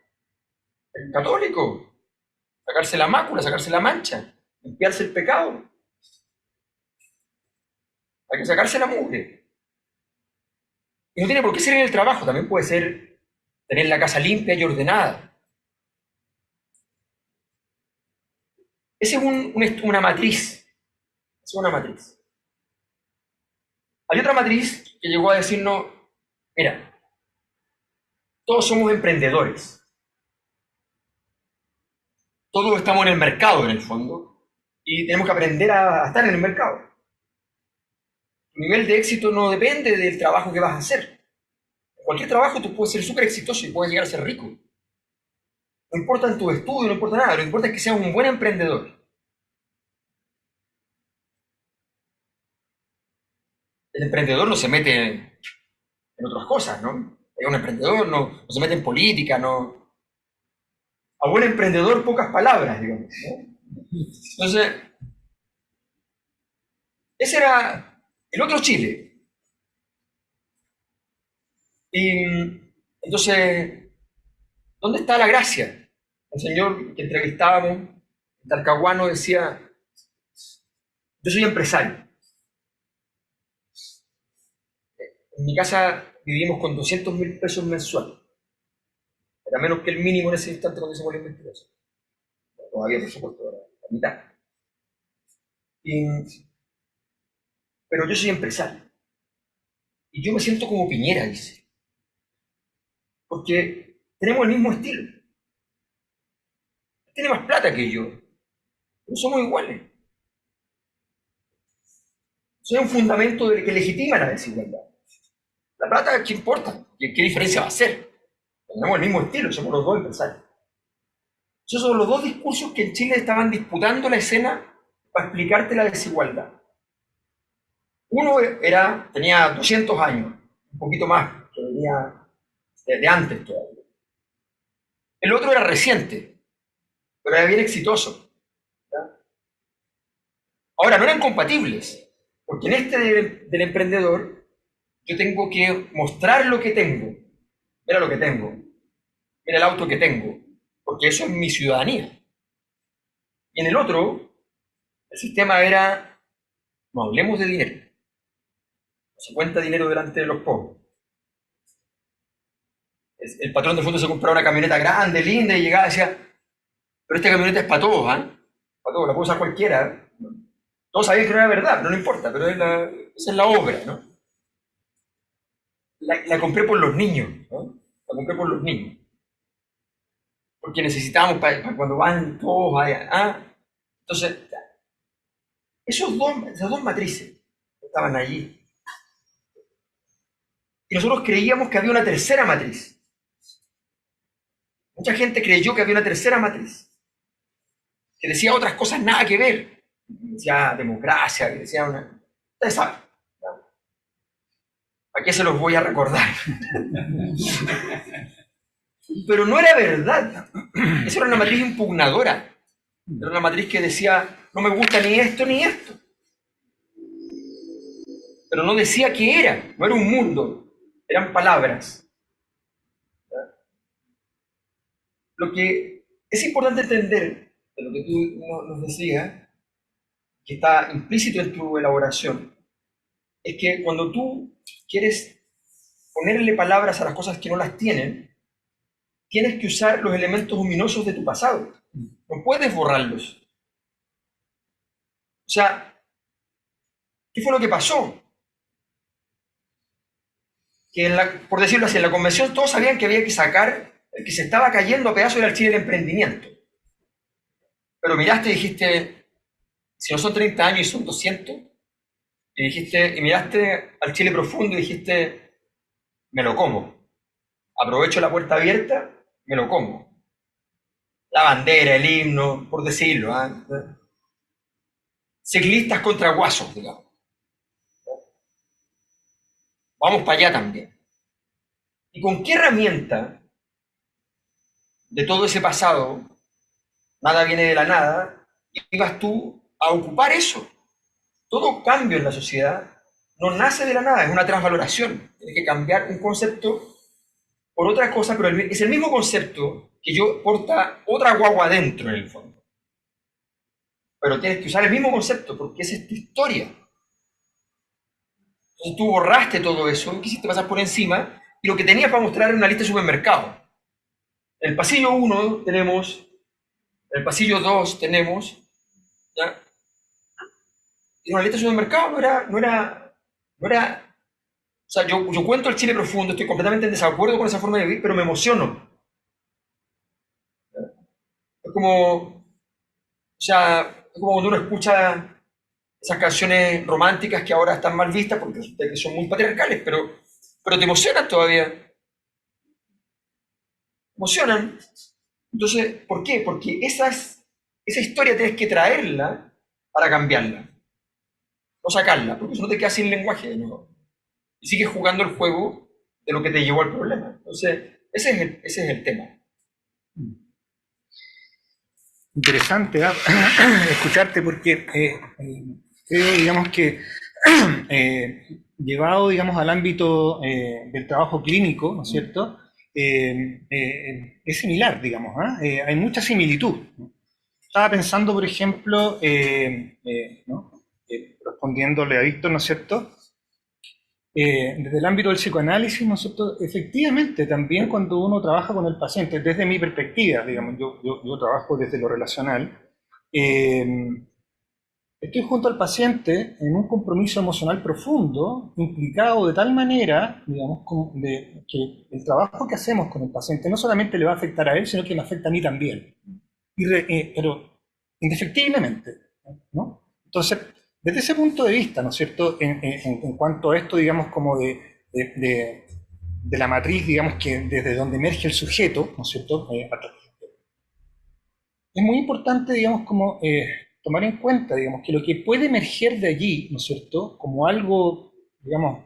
El católico. Sacarse la mácula, sacarse la mancha, limpiarse el pecado. Hay que sacarse la mugre. Y no tiene por qué ser en el trabajo, también puede ser tener la casa limpia y ordenada. Esa es una matriz. Es una matriz. Hay otra matriz que llegó a decirnos: mira, todos somos emprendedores. Todos estamos en el mercado, en el fondo, y tenemos que aprender a estar en el mercado. Tu nivel de éxito no depende del trabajo que vas a hacer. En cualquier trabajo tú puedes ser súper exitoso y puedes llegar a ser rico. No importa en tu estudio, no importa nada, lo que importa es que seas un buen emprendedor. El emprendedor no se mete en otras cosas, ¿no? Un emprendedor no se mete en política, no A buen emprendedor, pocas palabras, digamos, ¿no? Entonces, ese era el otro Chile. Y entonces, ¿dónde está la gracia? El señor que entrevistábamos, Talcahuano, decía, yo soy empresario. En mi casa vivimos con 200.000 pesos mensuales. Era menos que el mínimo en ese instante cuando hicimos la investigación. Todavía, por supuesto, era la mitad. Pero yo soy empresario. Y yo me siento como Piñera, dice. Porque tenemos el mismo estilo. Él tiene más plata que yo. Pero somos iguales. Eso es un fundamento que legitima la desigualdad. La plata, ¿qué importa? ¿Qué diferencia va a hacer? Tenemos el mismo estilo, somos los dos empresarios. Esos son los dos discursos que en Chile estaban disputando la escena para explicarte la desigualdad. Uno tenía 200 años, un poquito más, que venía de antes todavía. El otro era reciente, pero era bien exitoso. ¿Ya? Ahora, no eran compatibles, porque en este del emprendedor yo tengo que mostrar lo que tengo. Mira lo que tengo, mira el auto que tengo, porque eso es mi ciudadanía. Y en el otro, el sistema era, no hablemos de dinero, no se cuenta dinero delante de los pobres. El patrón de fondo se compraba una camioneta grande, linda, y llegaba y decía, pero esta camioneta es para todos, ¿ah? Para todos, la puede usar cualquiera. Todos sabían que no era verdad, pero no importa, pero esa es la obra, ¿no? La compré por los niños, ¿no? La compré por los niños. Porque necesitábamos para cuando van todos allá. ¿Ah? Entonces, esas dos matrices estaban allí. Y nosotros creíamos que había una tercera matriz. Mucha gente creyó que había una tercera matriz, que decía otras cosas nada que ver. Que decía democracia, que decía una... Ustedes saben. ¿A qué se los voy a recordar? Pero no era verdad. Esa era una matriz impugnadora. Era una matriz que decía, no me gusta ni esto ni esto. Pero no decía qué era. No era un mundo. Eran palabras. Lo que es importante entender, de lo que tú nos decías, que está implícito en tu elaboración, es que cuando tú quieres ponerle palabras a las cosas que no las tienen, tienes que usar los elementos luminosos de tu pasado. No puedes borrarlos. O sea, ¿qué fue lo que pasó? Que por decirlo así, en la convención todos sabían que había que sacar el que se estaba cayendo a pedazos era el Chile del emprendimiento. Pero miraste y dijiste, si no son 30 años y son 200, y miraste al Chile profundo y dijiste, me lo como. Aprovecho la puerta abierta, me lo como. La bandera, el himno, por decirlo. Ciclistas contra guasos, digamos. Vamos para allá también. ¿Y con qué herramienta de todo ese pasado, nada viene de la nada, ibas tú a ocupar eso? Todo cambio en la sociedad no nace de la nada, es una transvaloración. Tienes que cambiar un concepto por otra cosa, pero es el mismo concepto que yo porta otra guagua adentro en el fondo. Pero tienes que usar el mismo concepto porque esa es tu historia. Entonces tú borraste todo eso y quisiste pasar por encima y lo que tenías para mostrar era una lista de supermercados. En el pasillo 1 tenemos, en el pasillo 2 tenemos, ¿ya? Y una lista de supermercados no era, o sea, yo cuento el Chile profundo, estoy completamente en desacuerdo con esa forma de vivir, pero me emociono. Es como, o sea, es como cuando uno escucha esas canciones románticas que ahora están mal vistas porque resulta que son muy patriarcales, pero te emocionan todavía. Emocionan. Entonces, ¿por qué? Porque esa historia tienes que traerla para cambiarla. No sacarla, porque eso no te queda sin lenguaje de nuevo. Y sigues jugando el juego de lo que te llevó al problema. Entonces, ese es el tema. interesante escucharte porque creo, digamos, que llevado, digamos, al ámbito del trabajo clínico, ¿no es cierto? Es similar, digamos, hay mucha similitud, ¿no? Estaba pensando, por ejemplo, ¿no? Respondiéndole a Víctor, ¿no es cierto? Desde el ámbito del psicoanálisis, ¿no es cierto? Efectivamente, también cuando uno trabaja con el paciente, desde mi perspectiva, digamos, yo trabajo desde lo relacional, estoy junto al paciente en un compromiso emocional profundo, implicado de tal manera, digamos, que el trabajo que hacemos con el paciente no solamente le va a afectar a él, sino que me afecta a mí también. Pero indefectiblemente, ¿no? Entonces, desde ese punto de vista, ¿no es cierto?, en cuanto a esto, digamos, como de la matriz, digamos, que desde donde emerge el sujeto, ¿no es cierto?, es muy importante, digamos, como tomar en cuenta, digamos, que lo que puede emerger de allí, ¿no es cierto?, como algo, digamos,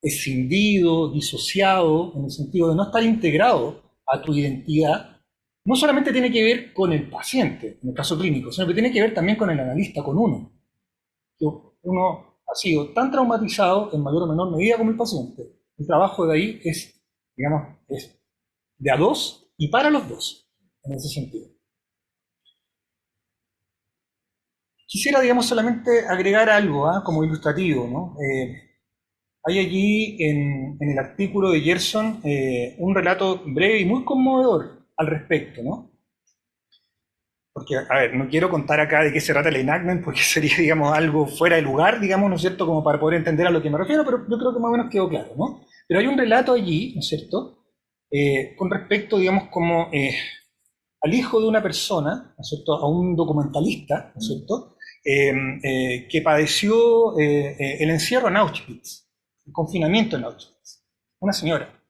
escindido, disociado, en el sentido de no estar integrado a tu identidad, no solamente tiene que ver con el paciente, en el caso clínico, sino que tiene que ver también con el analista, con uno. Que uno ha sido tan traumatizado en mayor o menor medida como el paciente. El trabajo de ahí es, digamos, es de a dos y para los dos, en ese sentido. Quisiera, digamos, solamente agregar algo como ilustrativo, ¿no? Hay allí en el artículo de Gerson un relato breve y muy conmovedor al respecto, ¿no? Porque, a ver, no quiero contar acá de qué se trata el enactment, porque sería, digamos, algo fuera de lugar, digamos, ¿no es cierto?, como para poder entender a lo que me refiero, pero yo creo que más o menos quedó claro, ¿no? Pero hay un relato allí, ¿no es cierto?, con respecto, digamos, como al hijo de una persona, ¿no es cierto?, a un documentalista, ¿no es cierto?, que padeció el encierro en Auschwitz, el confinamiento en Auschwitz, una señora.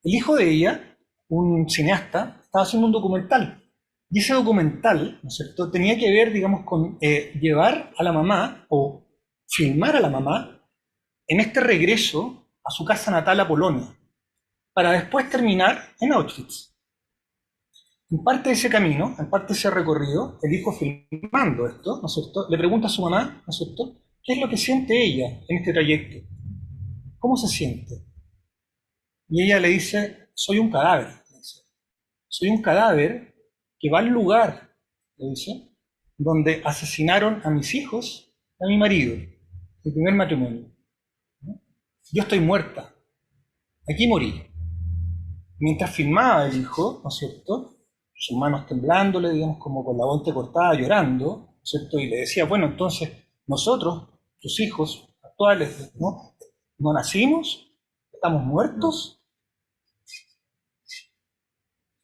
El hijo de ella, un cineasta, estaba haciendo un documental. Y ese documental, ¿no es cierto?, tenía que ver, digamos, con llevar a la mamá o filmar a la mamá en este regreso a su casa natal a Polonia, para después terminar en Auschwitz. En parte de ese camino, en parte de ese recorrido, el hijo filmando esto, ¿no es cierto?, le pregunta a su mamá, ¿no es cierto?, ¿qué es lo que siente ella en este trayecto? ¿Cómo se siente? Y ella le dice, soy un cadáver. Soy un cadáver que va al lugar, le dice, donde asesinaron a mis hijos y a mi marido, mi primer matrimonio. Yo estoy muerta, aquí morí. Mientras filmaba el hijo, ¿no es cierto?, sus manos temblándole, digamos, como con la voz cortada, llorando, ¿no es cierto?, y le decía, bueno, entonces, nosotros, tus hijos actuales, ¿no nacimos? ¿Estamos muertos?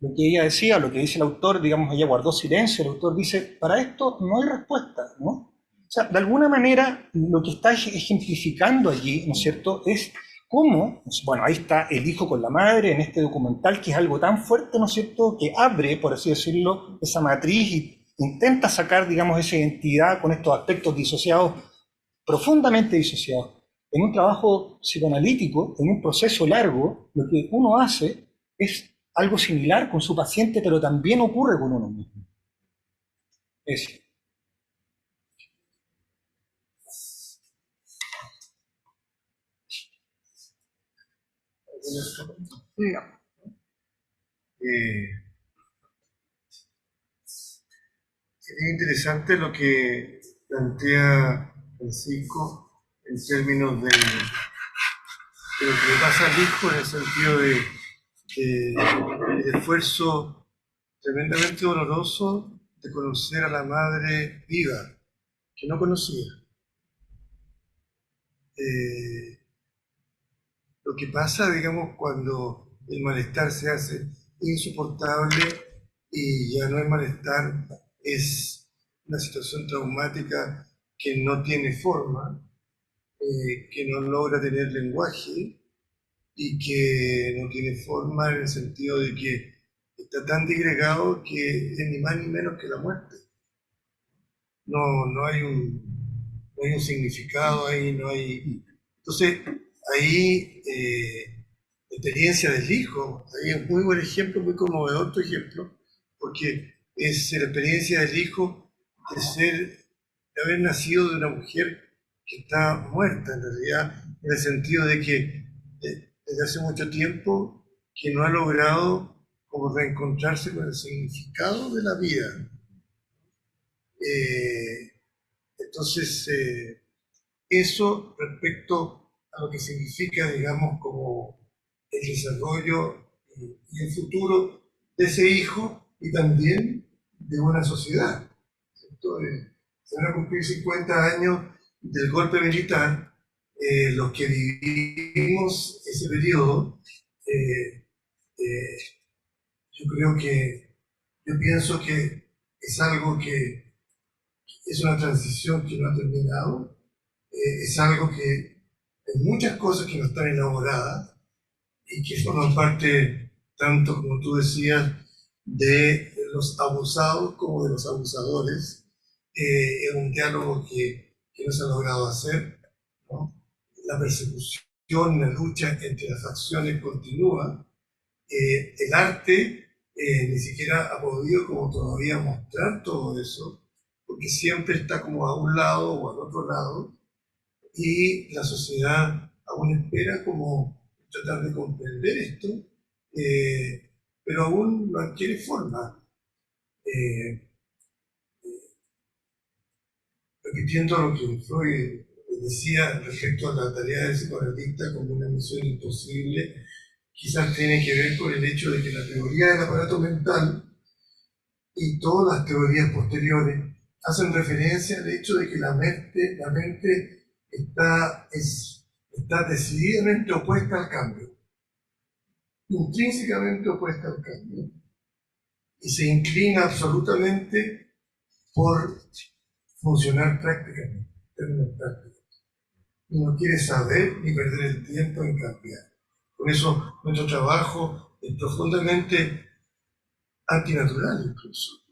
Lo que ella decía, lo que dice el autor, digamos, ella guardó silencio, el autor dice, para esto no hay respuesta, ¿no? O sea, de alguna manera, lo que está ejemplificando allí, ¿no es cierto?, es cómo, bueno, ahí está el hijo con la madre en este documental, que es algo tan fuerte, ¿no es cierto?, que abre, por así decirlo, esa matriz y intenta sacar, digamos, esa identidad con estos aspectos disociados, profundamente disociados. En un trabajo psicoanalítico, en un proceso largo, lo que uno hace es algo similar con su paciente, pero también ocurre con uno mismo. Eso. Es interesante lo que plantea Francisco en términos de lo que le pasa al hijo, en el sentido del esfuerzo tremendamente doloroso de conocer a la madre viva, que no conocía. Lo que pasa, digamos, cuando el malestar se hace insoportable y ya no hay malestar, es una situación traumática que no tiene forma, que no logra tener lenguaje y que no tiene forma en el sentido de que está tan disgregado que es ni más ni menos que la muerte. No hay un significado ahí, no hay... Entonces, ahí la experiencia del hijo, ahí es muy buen ejemplo, muy conmovedor tu ejemplo, porque es la experiencia del hijo de haber nacido de una mujer que está muerta, en realidad, en el sentido de que desde hace mucho tiempo que no ha logrado como reencontrarse con el significado de la vida. Entonces, eso respecto a lo que significa, digamos, como el desarrollo y el futuro de ese hijo y también de una sociedad. Se van a cumplir 50 años del golpe militar. Los que vivimos ese periodo, yo pienso que es algo que es una transición que no ha terminado, es algo que hay muchas cosas que no están elaboradas y que forman parte, tanto como tú decías, de los abusados como de los abusadores. Es un diálogo que no se ha logrado hacer, ¿no? La persecución, la lucha entre las facciones continúa. El arte ni siquiera ha podido como todavía mostrar todo eso, porque siempre está como a un lado o al otro lado, y la sociedad aún espera como tratar de comprender esto, pero aún no adquiere forma. Repitiendo lo que Freud decía respecto a la tarea del psicoanalista como una misión imposible, quizás tiene que ver con el hecho de que la teoría del aparato mental y todas las teorías posteriores hacen referencia al hecho de que la mente está decididamente opuesta al cambio, intrínsecamente opuesta al cambio, y se inclina absolutamente por funcionar prácticamente, en términos prácticos. Y no quiere saber ni perder el tiempo en cambiar. Por eso nuestro trabajo es profundamente antinatural incluso,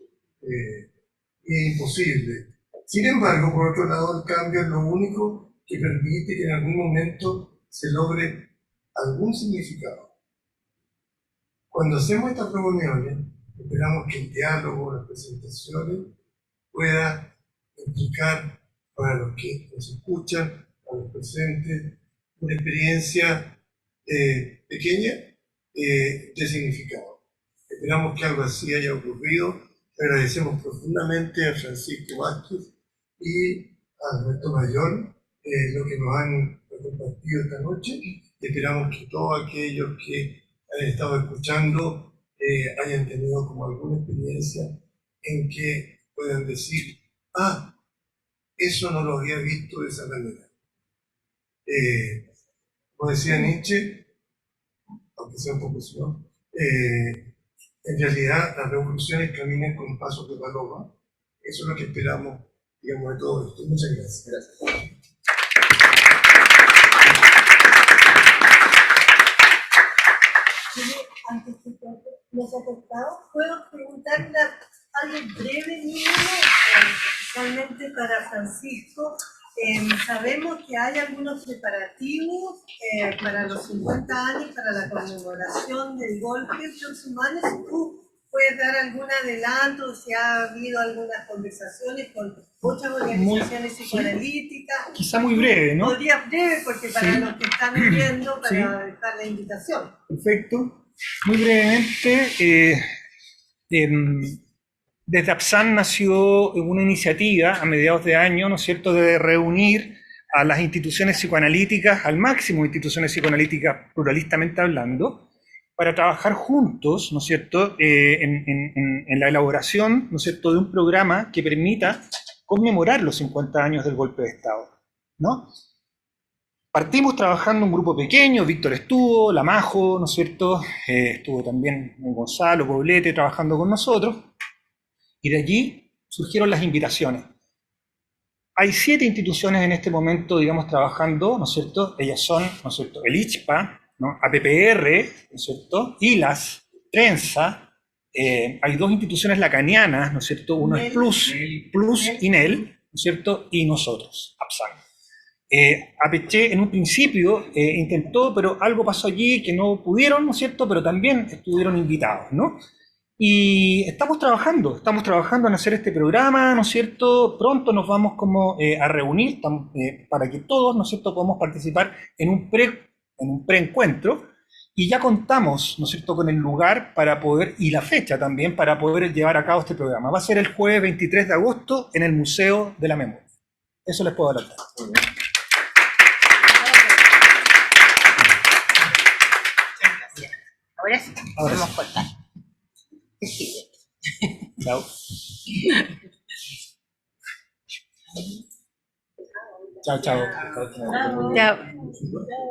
y imposible. Sin embargo, por otro lado, el cambio es lo único que permite que en algún momento se logre algún significado. Cuando hacemos estas reuniones, esperamos que el diálogo, las presentaciones, pueda implicar para los que nos escuchan, a los presentes, una experiencia pequeña de significado. Esperamos que algo así haya ocurrido. Agradecemos profundamente a Francisco Vázquez y a Alberto Mayor lo que nos han compartido esta noche, y esperamos que todos aquellos que han estado escuchando hayan tenido como alguna experiencia en que puedan decir, eso no lo había visto de esa manera. Como decía Nietzsche, aunque sea un poco sino, en realidad las revoluciones caminan con pasos de paloma. Eso es lo que esperamos, digamos, de todo esto. Muchas gracias. Gracias. Antes que nos ha tocado, ¿puedo preguntarle algo breve, mínimo, especialmente para Francisco? Sabemos que hay algunos preparativos para los 50 años, para la conmemoración del golpe próximamente. Si tú puedes dar algún adelanto, si ha habido algunas conversaciones con otras organizaciones psicoanalíticas. Quizá muy breve, ¿no? Podría breve, porque para los que están viendo, para dejar la invitación. Perfecto. Muy brevemente, desde APSAN nació una iniciativa a mediados de año, ¿no es cierto?, de reunir a las instituciones psicoanalíticas, al máximo de instituciones psicoanalíticas pluralistamente hablando, para trabajar juntos, ¿no es cierto?, en la elaboración, ¿no es cierto?, de un programa que permita conmemorar los 50 años del golpe de Estado, ¿no? Partimos trabajando un grupo pequeño, Víctor estuvo, La Majo, ¿no es cierto?, estuvo también Gonzalo Poblete trabajando con nosotros, y de allí surgieron las invitaciones. Hay 7 instituciones en este momento, digamos, trabajando, ¿no es cierto? Ellas son, ¿no es cierto?, el ICHPA, ¿no?, APPR, ¿no es cierto?, ILAS, Trenza, hay 2 instituciones lacanianas, ¿no es cierto?, uno es Plus y NEL, ¿no es cierto?, y nosotros, APSAN. APC en un principio intentó, pero algo pasó allí que no pudieron, ¿no es cierto?, pero también estuvieron invitados, ¿no? Y estamos trabajando en hacer este programa, ¿no es cierto? Pronto nos vamos como a reunir para que todos, ¿no es cierto?, podamos participar en un preencuentro y ya contamos, ¿no es cierto?, con el lugar para poder, y la fecha también, para poder llevar a cabo este programa. Va a ser el jueves 23 de agosto en el Museo de la Memoria. Eso les puedo adelantar. Ahora sí, Ahora podemos sí. cortar. Chao. Chao, chao. Chao.